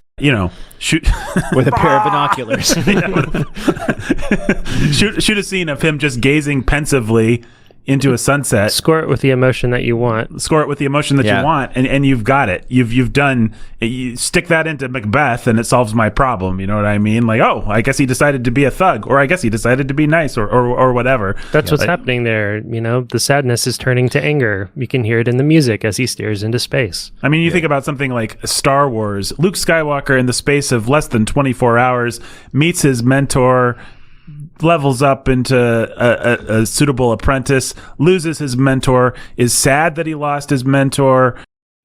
shoot with a pair of binoculars. shoot a scene of him just gazing pensively into a sunset. Score it with the emotion that you want. Score it with the emotion that you want, and you've got it. You've done. You stick that into Macbeth, and it solves my problem. You know what I mean? Like, oh, I guess he decided to be a thug, or I guess he decided to be nice, or whatever. That's what's happening there. The sadness is turning to anger. You can hear it in the music as he stares into space. I mean, you think about something like Star Wars. Luke Skywalker, in the space of less than 24 hours, meets his mentor, levels up into a suitable apprentice, loses his mentor, is sad that he lost his mentor,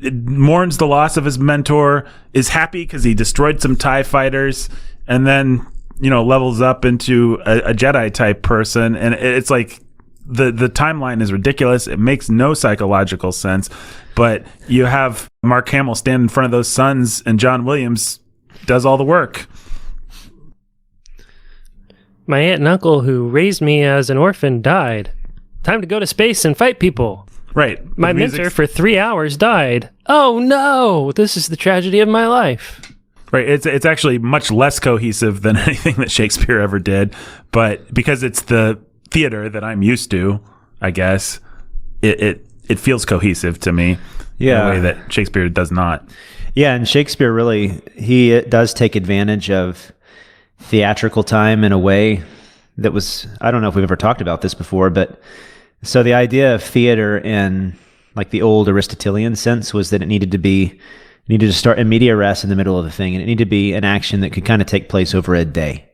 mourns the loss of his mentor, is happy because he destroyed some TIE fighters, and then, levels up into a Jedi type person. And it's like the timeline is ridiculous. It makes no psychological sense. But you have Mark Hamill stand in front of those suns, and John Williams does all the work. My aunt and uncle who raised me as an orphan died. Time to go to space and fight people. Right. My mentor for 3 hours died. Oh no, this is the tragedy of my life. Right. It's actually much less cohesive than anything that Shakespeare ever did. But because it's the theater that I'm used to, I guess, it feels cohesive to me in a way that Shakespeare does not. Yeah, and Shakespeare really, he does take advantage of theatrical time in a way that was, I don't know if we've ever talked about this before, but so the idea of theater in like the old Aristotelian sense was that it needed to start in media res in the middle of the thing, and it needed to be an action that could kind of take place over a day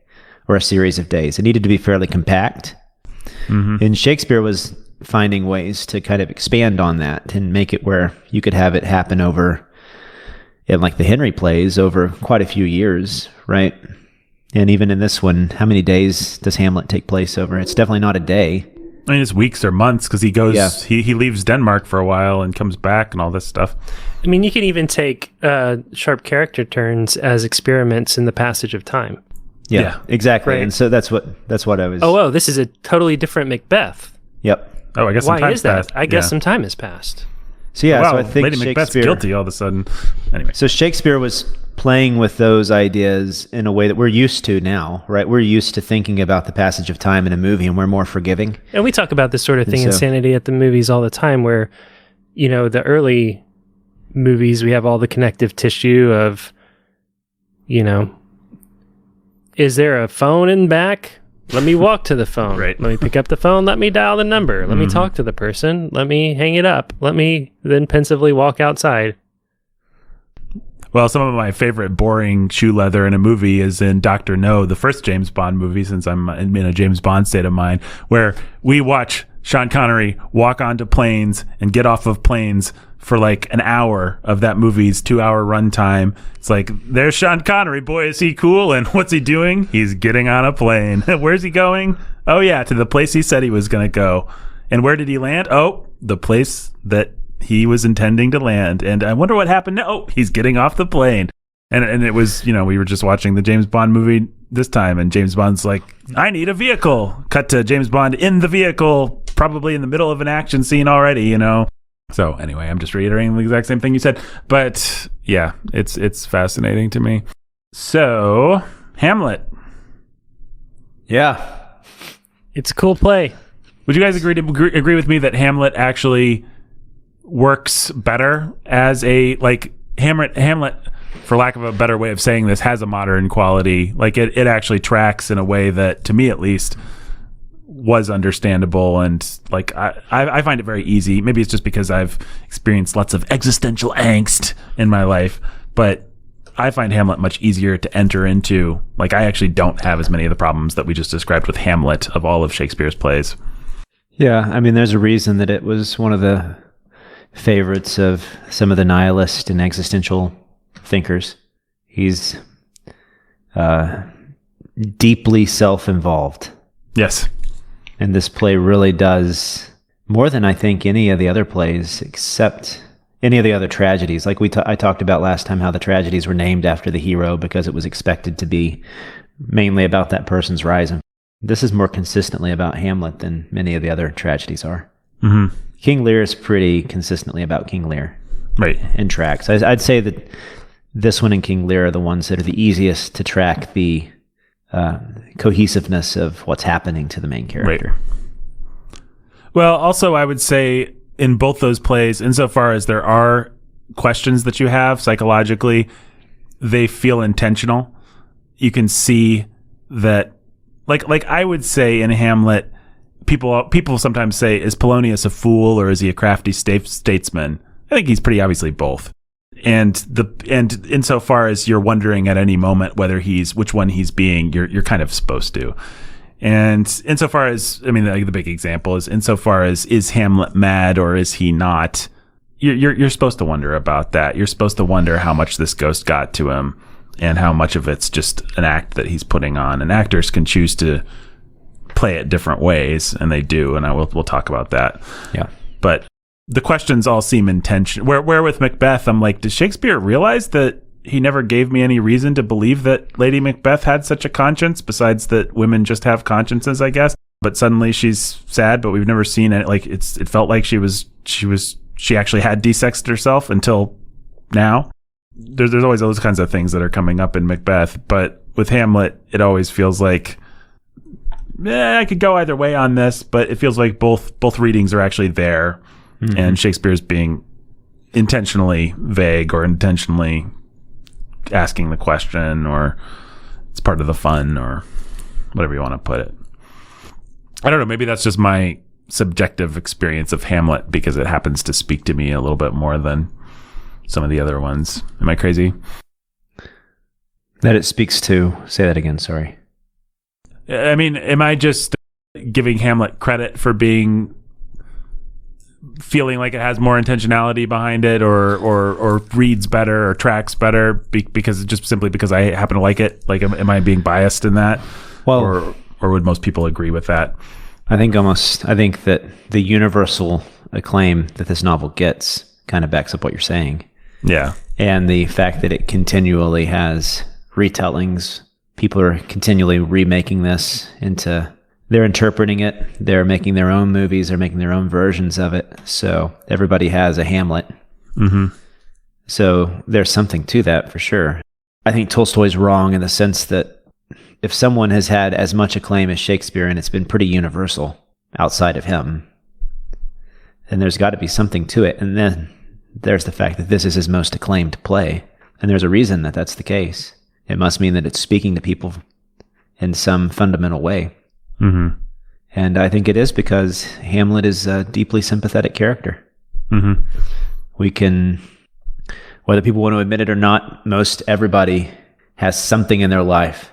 or a series of days. It needed to be fairly compact. Mm-hmm. And Shakespeare was finding ways to kind of expand on that and make it where you could have it happen over, in like the Henry plays, over quite a few years, right? And even in this one, how many days does Hamlet take place over? It's definitely not a day. I mean, it's weeks or months because he goes, he leaves Denmark for a while and comes back and all this stuff. I mean, you can even take sharp character turns as experiments in the passage of time. Yeah, exactly. Right. And so that's what I was. Oh, this is a totally different Macbeth. Yep. Oh, I guess some Why time's is that? passed. I guess some time has passed. So yeah, so I think Lady Macbeth's guilty all of a sudden. Anyway. So Shakespeare was playing with those ideas in a way that we're used to now, right? We're used to thinking about the passage of time in a movie, and we're more forgiving. And we talk about this sort of thing, insanity at the movies all the time, where, the early movies, we have all the connective tissue of, is there a phone in back? Let me walk to the phone. Right. Let me pick up the phone. Let me dial the number. Let me talk to the person. Let me hang it up. Let me then pensively walk outside. Well, some of my favorite boring shoe leather in a movie is in Dr. No, the first James Bond movie, since I'm in a James Bond state of mind, where we watch Sean Connery walk onto planes and get off of planes for like an hour of that movie's 2-hour runtime. It's like, there's Sean Connery, boy, is he cool? And what's he doing? He's getting on a plane. Where's he going? Oh yeah, to the place he said he was going to go. And where did he land? Oh, the place that he was intending to land. And I wonder what happened. Oh, he's getting off the plane. And it was, we were just watching the James Bond movie this time, and James Bond's like, I need a vehicle. Cut to James Bond in the vehicle, probably in the middle of an action scene already, So anyway, I'm just reiterating the exact same thing you said. But yeah, it's fascinating to me. So, Hamlet. Yeah. It's a cool play. Would you guys agree with me that Hamlet actually works better as a, Hamlet, for lack of a better way of saying this, has a modern quality. Like it actually tracks in a way that, to me at least, was understandable, and I find it very easy. Maybe it's just because I've experienced lots of existential angst in my life, but I find Hamlet much easier to enter into. Like, I actually don't have as many of the problems that we just described with Hamlet of all of Shakespeare's plays. Yeah, I mean, there's a reason that it was one of the favorites of some of the nihilist and existential thinkers. He's deeply self-involved. Yes. And this play really does more than I think any of the other plays, except any of the other tragedies. Like I talked about last time, how the tragedies were named after the hero because it was expected to be mainly about that person's rise. And this is more consistently about Hamlet than many of the other tragedies are. Mm-hmm. King Lear is pretty consistently about King Lear. Right. And tracks. I'd say that this one and King Lear are the ones that are the easiest to track the cohesiveness of what's happening to the main character. Right. Well, also, I would say in both those plays, insofar as there are questions that you have psychologically, they feel intentional. You can see that, like I would say in Hamlet, people sometimes say, is Polonius a fool or is he a crafty statesman? I think he's pretty obviously both. And insofar as you're wondering at any moment which one he's being, you're kind of supposed to. And insofar as, the big example is insofar as, is Hamlet mad or is he not? You're supposed to wonder about that. You're supposed to wonder how much this ghost got to him and how much of it's just an act that he's putting on. And actors can choose to play it different ways, and they do. And we'll talk about that. Yeah. But the questions all seem intentional. Where with Macbeth, I'm like, does Shakespeare realize that he never gave me any reason to believe that Lady Macbeth had such a conscience, besides that women just have consciences, I guess? But suddenly she's sad, but we've never seen it. Like, it felt like she actually had desexed herself until now. There's always those kinds of things that are coming up in Macbeth, but with Hamlet, it always feels like, I could go either way on this, but it feels like both readings are actually there. Mm-hmm. And Shakespeare's being intentionally vague or intentionally asking the question, or it's part of the fun, or whatever you want to put it. I don't know. Maybe that's just my subjective experience of Hamlet because it happens to speak to me a little bit more than some of the other ones. Am I crazy? That it speaks to. Say that again. Sorry. Am I just giving Hamlet credit for feeling like it has more intentionality behind it, or reads better or tracks better because I happen to like it? Like, am I being biased in that? Well, or would most people agree with that? I think that the universal acclaim that this novel gets kind of backs up what you're saying. Yeah. And the fact that it continually has retellings, people are continually remaking this into, they're interpreting it, they're making their own movies, they're making their own versions of it. So everybody has a Hamlet. Mm-hmm. So there's something to that for sure. I think Tolstoy's wrong in the sense that if someone has had as much acclaim as Shakespeare, and it's been pretty universal outside of him, then there's got to be something to it. And then there's the fact that this is his most acclaimed play. And there's a reason that that's the case. It must mean that it's speaking to people in some fundamental way. Mm-hmm. And I think it is because Hamlet is a deeply sympathetic character. Mm-hmm. We can, whether people want to admit it or not, most everybody has something in their life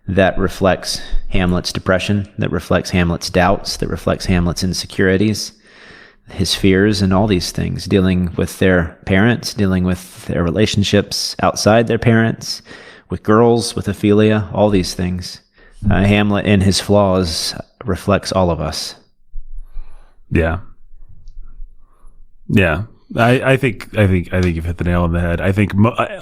that reflects Hamlet's depression, that reflects Hamlet's doubts, that reflects Hamlet's insecurities, his fears, and all these things, dealing with their parents, dealing with their relationships outside their parents, with girls, with Ophelia, all these things. Hamlet, in his flaws, reflects all of us. Yeah. Yeah. I think you've hit the nail on the head. I think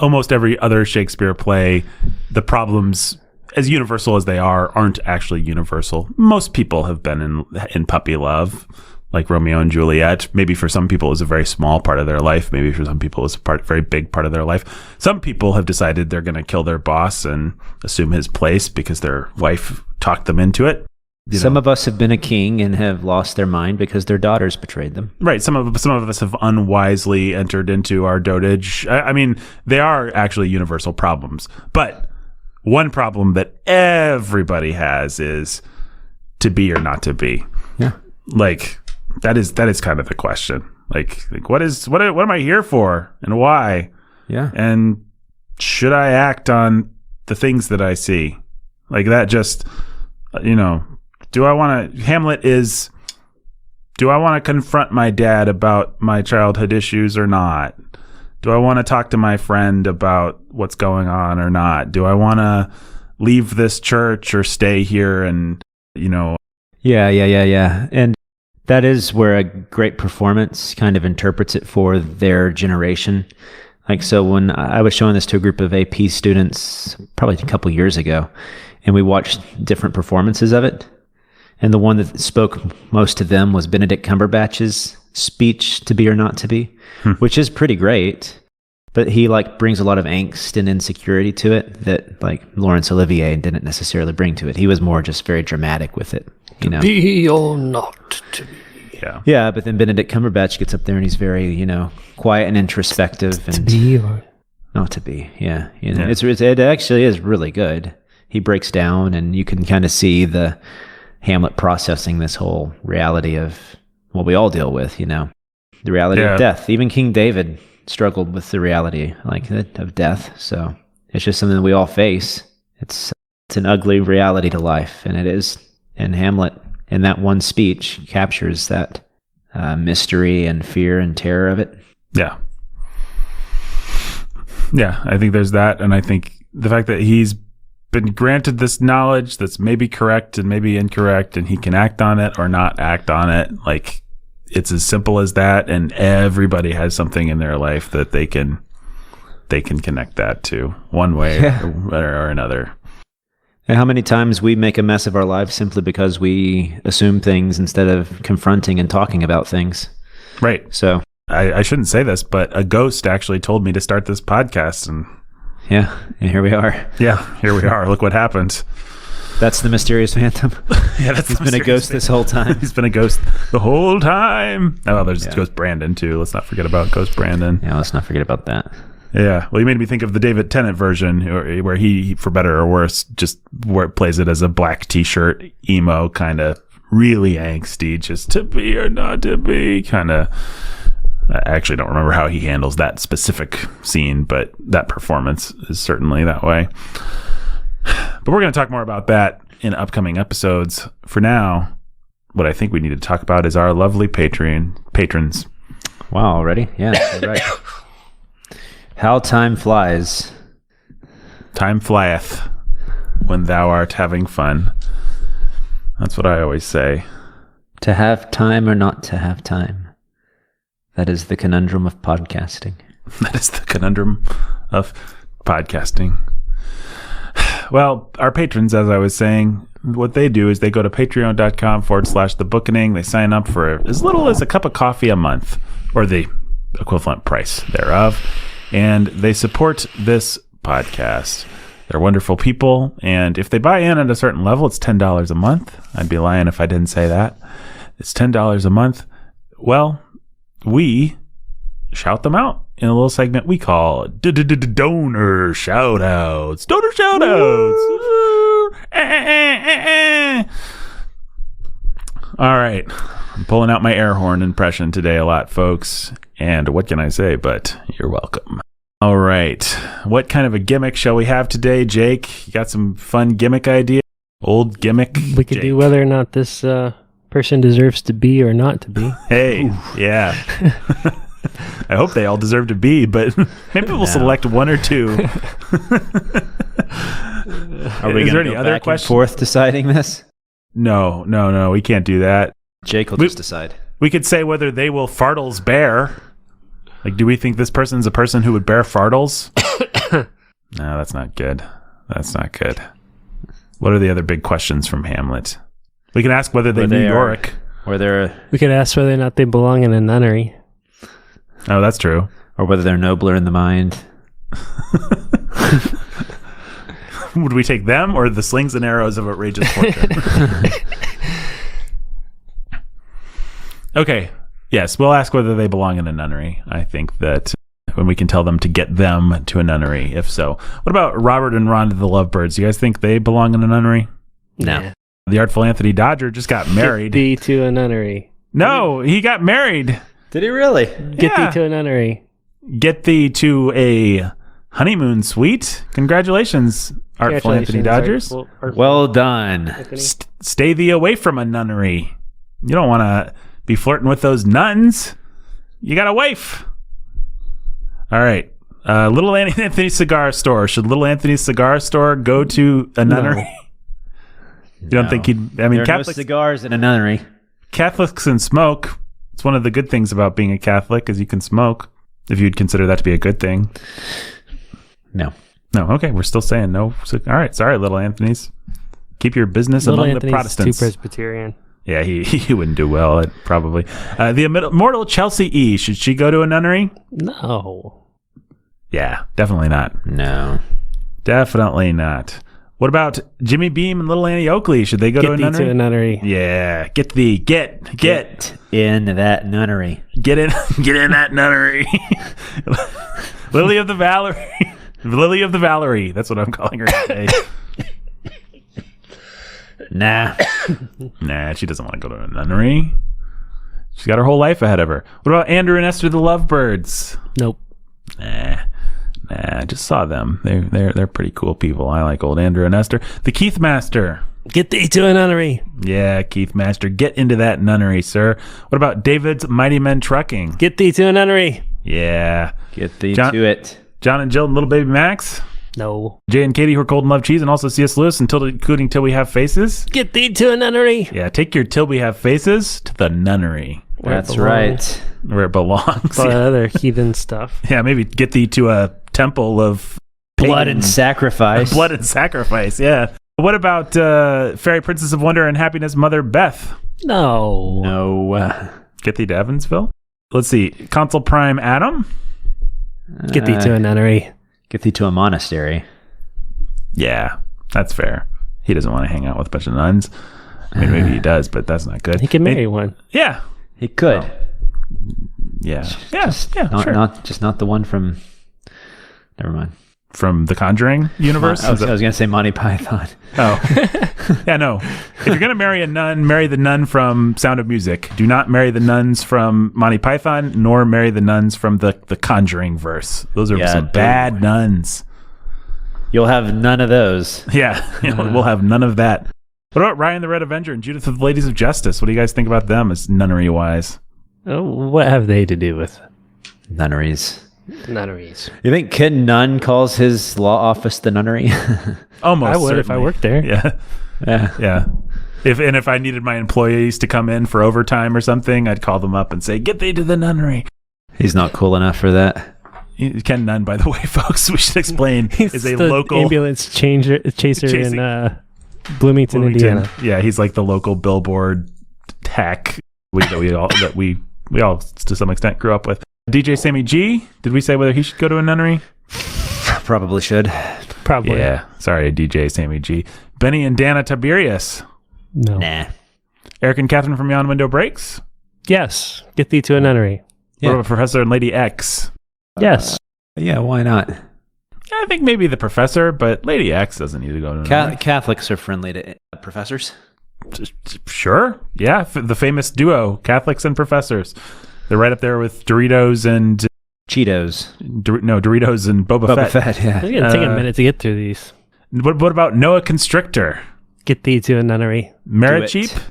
almost every other Shakespeare play, the problems, as universal as they are, aren't actually universal. Most people have been in puppy love, like Romeo and Juliet. Maybe for some people it's a very small part of their life. Maybe for some people it's a very big part of their life. Some people have decided they're going to kill their boss and assume his place because their wife talked them into it. Some of us have been a king and have lost their mind because their daughters betrayed them. Right. Some of us have unwisely entered into our dotage. I mean, they are actually universal problems. But one problem that everybody has is to be or not to be. Yeah. Like that is kind of the question. Like what am I here for and why? Yeah. And should I act on the things that I see? Like that just, do I want to confront my dad about my childhood issues or not? Do I want to talk to my friend about what's going on or not? Do I want to leave this church or stay here and, Yeah. And that is where a great performance kind of interprets it for their generation. Like, so when I was showing this to a group of AP students probably a couple years ago, and we watched different performances of it, and the one that spoke most to them was Benedict Cumberbatch's speech, To Be or Not to Be, which is pretty great, but he brings a lot of angst and insecurity to it that Laurence Olivier didn't necessarily bring to it. He was more just very dramatic with it, To be or not to be. Yeah, but then Benedict Cumberbatch gets up there and he's very, quiet and introspective. And to be or not to be, yeah. It actually is really good. He breaks down and you can kind of see the Hamlet processing this whole reality of what we all deal with, the reality of death. Even King David struggled with the reality of death. So it's just something that we all face. It's an ugly reality to life, and it is. And Hamlet, in that one speech, captures that mystery and fear and terror of it. Yeah. Yeah, I think there's that, and I think the fact that he's been granted this knowledge that's maybe correct and maybe incorrect, and he can act on it or not act on it. It's as simple as that, and everybody has something in their life that they can connect that to one way or another. And how many times we make a mess of our lives simply because we assume things instead of confronting and talking about things. Right. So I shouldn't say this, but a ghost actually told me to start this podcast, and and here we are. Yeah, here we are. Look what happened. That's the mysterious phantom. Yeah, he's been a ghost this whole time. He's been a ghost the whole time. Oh, there's Ghost Brandon too. Let's not forget about Ghost Brandon. Yeah, let's not forget about that. Yeah, well, you made me think of the David Tennant version, where he, for better or worse, just where it plays it as a black T-shirt, emo, kind of really angsty, just to be or not to be, kind of. I actually don't remember how he handles that specific scene, but that performance is certainly that way. But we're going to talk more about that in upcoming episodes. For now, what I think we need to talk about is our lovely patrons. Wow, already? Yeah, right. How time flies. Time flieth when thou art having fun. That's what I always say. To have time or not to have time. That is the conundrum of podcasting. That is the conundrum of podcasting. Well, our patrons, as I was saying, what they do is they go to patreon.com/thebookening. They sign up for as little as a cup of coffee a month, or the equivalent price thereof. And they support this podcast. They're wonderful people. And if they buy in at a certain level, it's $10 a month. I'd be lying if I didn't say that. It's $10 a month. Well, we shout them out in a little segment we call donor shout-outs. Donor shout-outs. All right. I'm pulling out my air horn impression today a lot, folks. And what can I say but you're welcome. All right. What kind of a gimmick shall we have today, Jake? You got some fun gimmick idea? Old gimmick? We could do whether or not this person deserves to be or not to be. Hey, yeah. I hope they all deserve to be, but maybe we'll select one or two. Are we going to go back and forth deciding this? No, we can't do that. Jake will just decide. We could say whether they will fartles bear. Like, do we think this person's a person who would bear fartles? No, that's not good. That's not good. What are the other big questions from Hamlet? We can ask whether they knew Yorick. We could ask whether or not they belong in a nunnery. Oh, that's true. Or whether they're nobler in the mind. Would we take them or the slings and arrows of outrageous fortune? Okay. Yes, we'll ask whether they belong in a nunnery. I think that when we can tell them to get them to a nunnery, if so. What about Robert and Rhonda the Lovebirds? Do you guys think they belong in a nunnery? No. Yeah. The Artful Anthony Dodger just got married. Get thee to a nunnery. No, he got married. Did he really? Get thee to a nunnery. Get thee to a honeymoon suite. Congratulations, Artful Anthony Dodgers. Well done. Stay thee away from a nunnery. You don't want to be flirting with those nuns. You got a wife. All right. Little Anthony's Cigar Store. Should Little Anthony's Cigar Store go to a nunnery? No. You don't think he'd... I mean, there are no cigars in a nunnery. Catholics can smoke. It's one of the good things about being a Catholic is you can smoke. If you'd consider that to be a good thing. No. No, okay. We're still saying no. So, all right. Sorry, Little Anthony's. Keep your business Little among Anthony's the Protestants. too Presbyterian. Yeah, he wouldn't do well, probably. The immortal Chelsea E. Should she go to a nunnery? No. Yeah, definitely not. No. Definitely not. What about Jimmy Beam and Little Annie Oakley? Should they go to a nunnery? Get thee to a nunnery. Yeah, get in that nunnery. Get in that nunnery. Lily of the Valerie. That's what I'm calling her today. Nah, she doesn't want to go to a nunnery. She's got her whole life ahead of her. What about Andrew and Esther the Lovebirds? Nope. Nah, I just saw them. They're pretty cool people. I like old Andrew and Esther. The Keith Master. Get thee to a nunnery. Yeah, Keith Master. Get into that nunnery, sir. What about David's Mighty Men Trucking? Get thee to a nunnery. Yeah. Get thee to it. John and Jill and Little Baby Max? No. Jay and Katie, who are cold and love cheese, and also C.S. Lewis, including Till We Have Faces? Get thee to a nunnery. Yeah, take your Till We Have Faces to the nunnery. That's right. Where it belongs. All that other heathen stuff. Yeah, maybe get thee to a temple of blood and sacrifice. Blood and sacrifice, yeah. What about Fairy Princess of Wonder and Happiness Mother Beth? No. Get thee to Evansville? Let's see. Consul Prime Adam? Get thee to a nunnery. Get thee to a monastery. Yeah, that's fair. He doesn't want to hang out with a bunch of nuns. I mean, maybe he does, but that's not good. He can marry one. Yeah. He could. Yeah. Sure. Not the one from... Never mind. From the Conjuring universe? I was going to say Monty Python. Oh. Yeah, no. If you're going to marry a nun, marry the nun from Sound of Music. Do not marry the nuns from Monty Python, nor marry the nuns from the Conjuring verse. Those are some bad nuns. You'll have none of those. Yeah, we'll have none of that. What about Ryan the Red Avenger and Judith of the Ladies of Justice? What do you guys think about them as nunnery-wise? What have they to do with nunneries? Nunneries. You think Ken Nunn calls his law office the nunnery? Almost. I would certainly. If I worked there. Yeah. If I needed my employees to come in for overtime or something, I'd call them up and say, "Get thee to the nunnery." He's not cool enough for that. Ken Nunn, by the way, folks, we should explain, is a local ambulance chaser in Bloomington, Indiana. Yeah, he's like the local billboard hack we all to some extent grew up with. DJ Sammy G, did we say whether he should go to a nunnery? Probably should. Probably. Yeah. Sorry, DJ Sammy G. Benny and Dana Tiberius. No. Nah. Eric and Catherine from Yon Window Breaks. Yes. Get thee to a nunnery. Yeah. What about Professor and Lady X? Yes. Yeah, why not? I think maybe the professor, but Lady X doesn't need to go to a nunnery. Catholics are friendly to professors. Sure. Yeah. The famous duo, Catholics and professors. They're right up there with Doritos and... Cheetos. Doritos and Boba Fett, yeah. It's going to take a minute to get through these. What about Noah Constrictor? Get thee to a nunnery. Maricheap?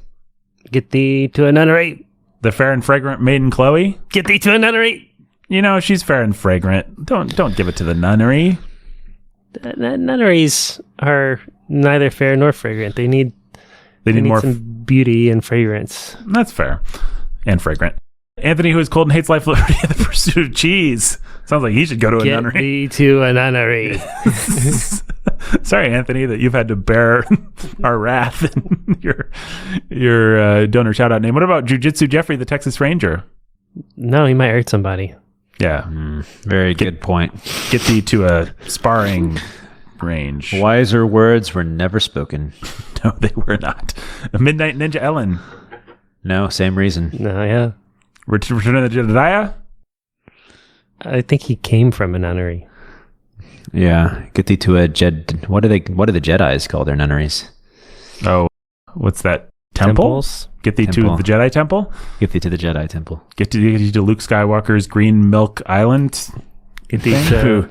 Get thee to a nunnery. The fair and fragrant maiden Chloe? Get thee to a nunnery. She's fair and fragrant. Don't give it to the nunnery. Nunneries are neither fair nor fragrant. They need more some beauty and fragrance. That's fair. And fragrant. Anthony, who is cold and hates life, liberty, and the pursuit of cheese. Sounds like he should go to a Get nunnery. thee to a nunnery. Sorry, Anthony, that you've had to bear our wrath in your donor shout out name. What about Jiu-Jitsu Jeffrey, the Texas Ranger? No, he might hurt somebody. Yeah. Very good point. Get thee to a sparring range. Wiser words were never spoken. No, they were not. A Midnight Ninja Ellen. No, same reason. No, yeah. Return of the Jedediah? I think he came from a nunnery. Yeah, get thee to a What do the Jedis call their nunneries? Oh, what's that? Temple? Temples? Get thee Temple. to the Jedi Temple? Get thee to the Jedi Temple. Get thee to Luke Skywalker's Green Milk Island? Get thee to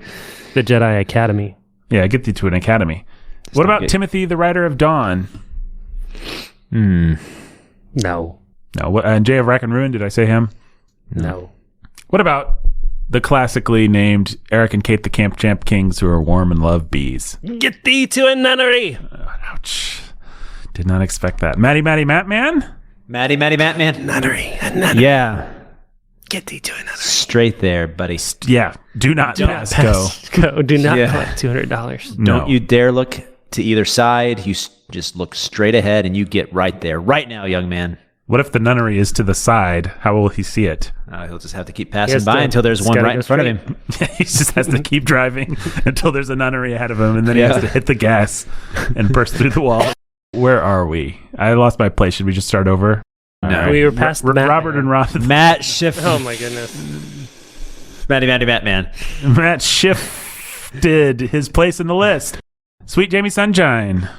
the Jedi Academy. Yeah, get thee to an academy. What about Timothy, the Rider of Dawn? No. No. And Jay of Rack and Ruin, did I say him? No. What about the classically named Eric and Kate, the Camp Champ Kings, who are warm and love bees? Get thee to a nunnery. Ouch. Did not expect that. Matty Matman? Matty Matman. Nunnery. A nunnery. Yeah. Get thee to a nunnery. Straight there, buddy. Yeah. Do not pass go. Go. Do not Yeah. collect $200. No. Don't you dare look to either side. You just look straight ahead and you get right there. Right now, young man. What if the nunnery is to the side? How will he see it? He'll just have to keep passing has by to- until there's he's one gotta right go in front of him. He just has to keep driving until there's a nunnery ahead of him, and then he has to hit the gas and burst through the wall. Where are we? I lost my place. Should we just start over? No. All right. We were past Matt. Robert and Ron. Matt Schiff. Oh my goodness. Matty Matman. Matt shifted his place in the list. Sweet Jamie Sunshine.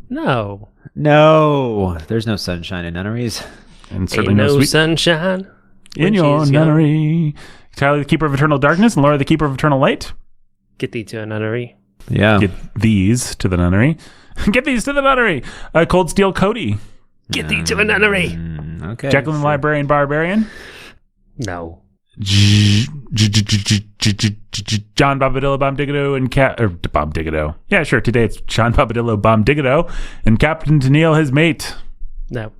No. No, there's no sunshine in nunneries. And certainly Ain't no no sweet sunshine. in when your she's young. nunnery. Tyler, the Keeper of Eternal Darkness, and Laura, the Keeper of Eternal Light. Get thee to a nunnery. Yeah. Get these to the nunnery. Get these to the nunnery. Cold Steel Cody. Get thee to a nunnery. Okay. Jacqueline the Librarian Barbarian. No. John Bombadillo Bombdiggado and Bombdiggado. Yeah, sure. Today it's John Bombadillo Bombdiggado and Captain Tennille, his mate. No.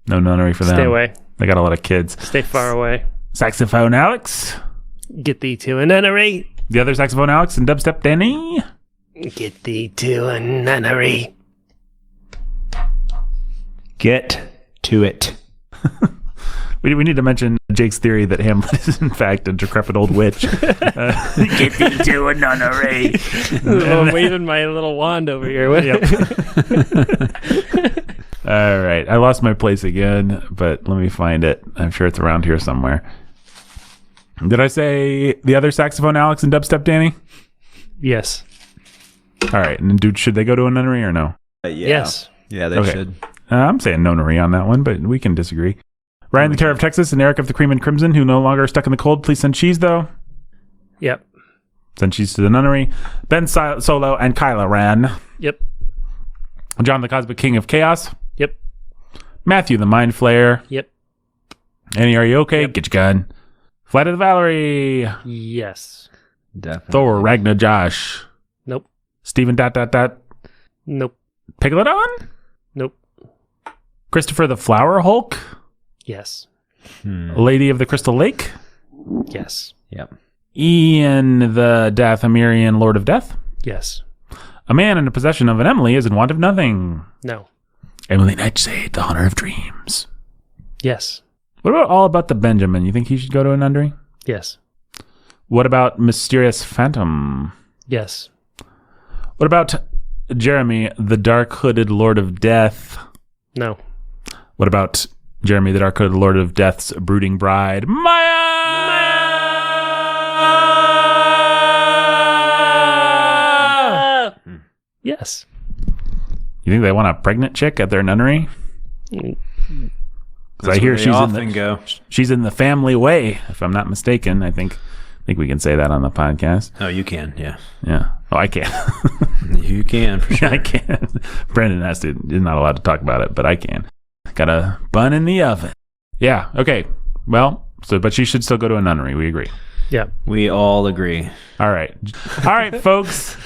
No nunnery for them. Stay away. They got a lot of kids. Stay far away. Saxophone Alex. Get thee to a nunnery. The other saxophone Alex and dubstep Danny. Get thee to a nunnery. Get to it. We need to mention Jake's theory that Hamlet is in fact a decrepit old witch. Get thee to a nunnery. I'm waving my little wand over here. Yep. All right. I lost my place again, but let me find it. I'm sure it's around here somewhere. Did I say the other saxophone Alex and dubstep Danny? Yes. All right. And should they go to a nunnery or no? Yeah. Yes. Yeah, they Okay. should. I'm saying nunnery on that one, but we can disagree. Ryan the Terror of Texas and Eric of the Cream and Crimson, who no longer are stuck in the cold. Please send cheese, though. Yep. Send cheese to the nunnery. Ben Solo and Kyla Ran. Yep. John the Cosmic King of Chaos. Yep. Matthew the Mind Flayer. Yep. Annie, are you okay? Yep. Get your gun. Flight of the Valerie. Yes. Definitely. Thor, Ragnar Josh. Nope. Stephen ... Nope. Piglodon? Nope. Christopher the Flower Hulk? Yes. Lady of the Crystal Lake? Yes. Yep. Ian the Dathomirian Lord of Death? Yes. A man in the possession of an Emily is in want of nothing. No. Emily Nightshade, the Haunter of Dreams. Yes. What about All About the Benjamin? You think he should go to a nunnery? Yes. What about Mysterious Phantom? Yes. What about Jeremy, the Dark Hooded Lord of Death? No. What about Jeremy, the Dark Hooded Lord of Death's brooding bride, Maya? Yes. You think they want a pregnant chick at their nunnery? Mm. Because I hear go. she's in the family way, if I'm not mistaken. I think we can say that on the podcast. Oh, you can. Yeah. Yeah. Oh, I can. You can for sure. I can. Brandon is not allowed to talk about it, but I can. Got a bun in the oven. Yeah. Okay. Well, but she should still go to a nunnery. We agree. Yeah. We all agree. All right. All right, folks.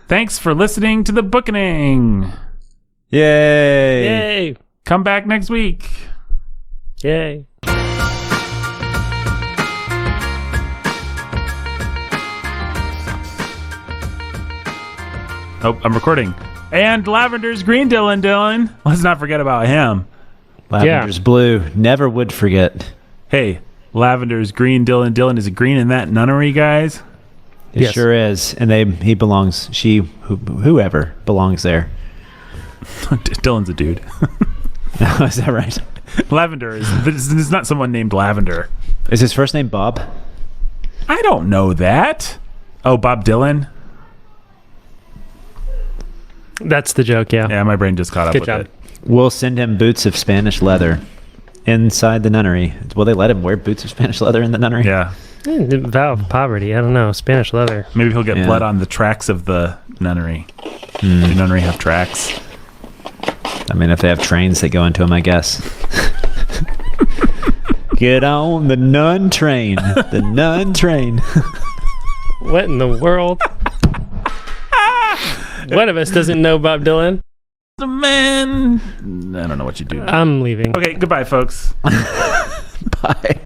Thanks for listening to the Bookening. Yay. Yay. Come back next week. Yay. Oh, I'm recording. And Lavender's green, Dylan. Let's not forget about him. Lavender's blue. Never would forget. Hey, Lavender's green, Dylan. Is it green in that nunnery, guys? It sure is. And he belongs, whoever belongs there. Dylan's a dude. Is that right? Lavender is not someone named Lavender. Is his first name Bob? I don't know that. Oh, Bob Dylan? That's the joke, yeah. Yeah, my brain just caught up Good with job. it. We'll send him boots of Spanish leather inside the nunnery. Will they let him wear boots of Spanish leather in the nunnery? Yeah. Vow of poverty. I don't know. Spanish leather. Maybe he'll get blood on the tracks of the nunnery. The nunnery have tracks. I mean, if they have trains that go into them, I guess. Get on the nun train. The nun train. What in the world? One of us doesn't know Bob Dylan. The man. I don't know what you do. I'm leaving. Okay, goodbye, folks. Bye.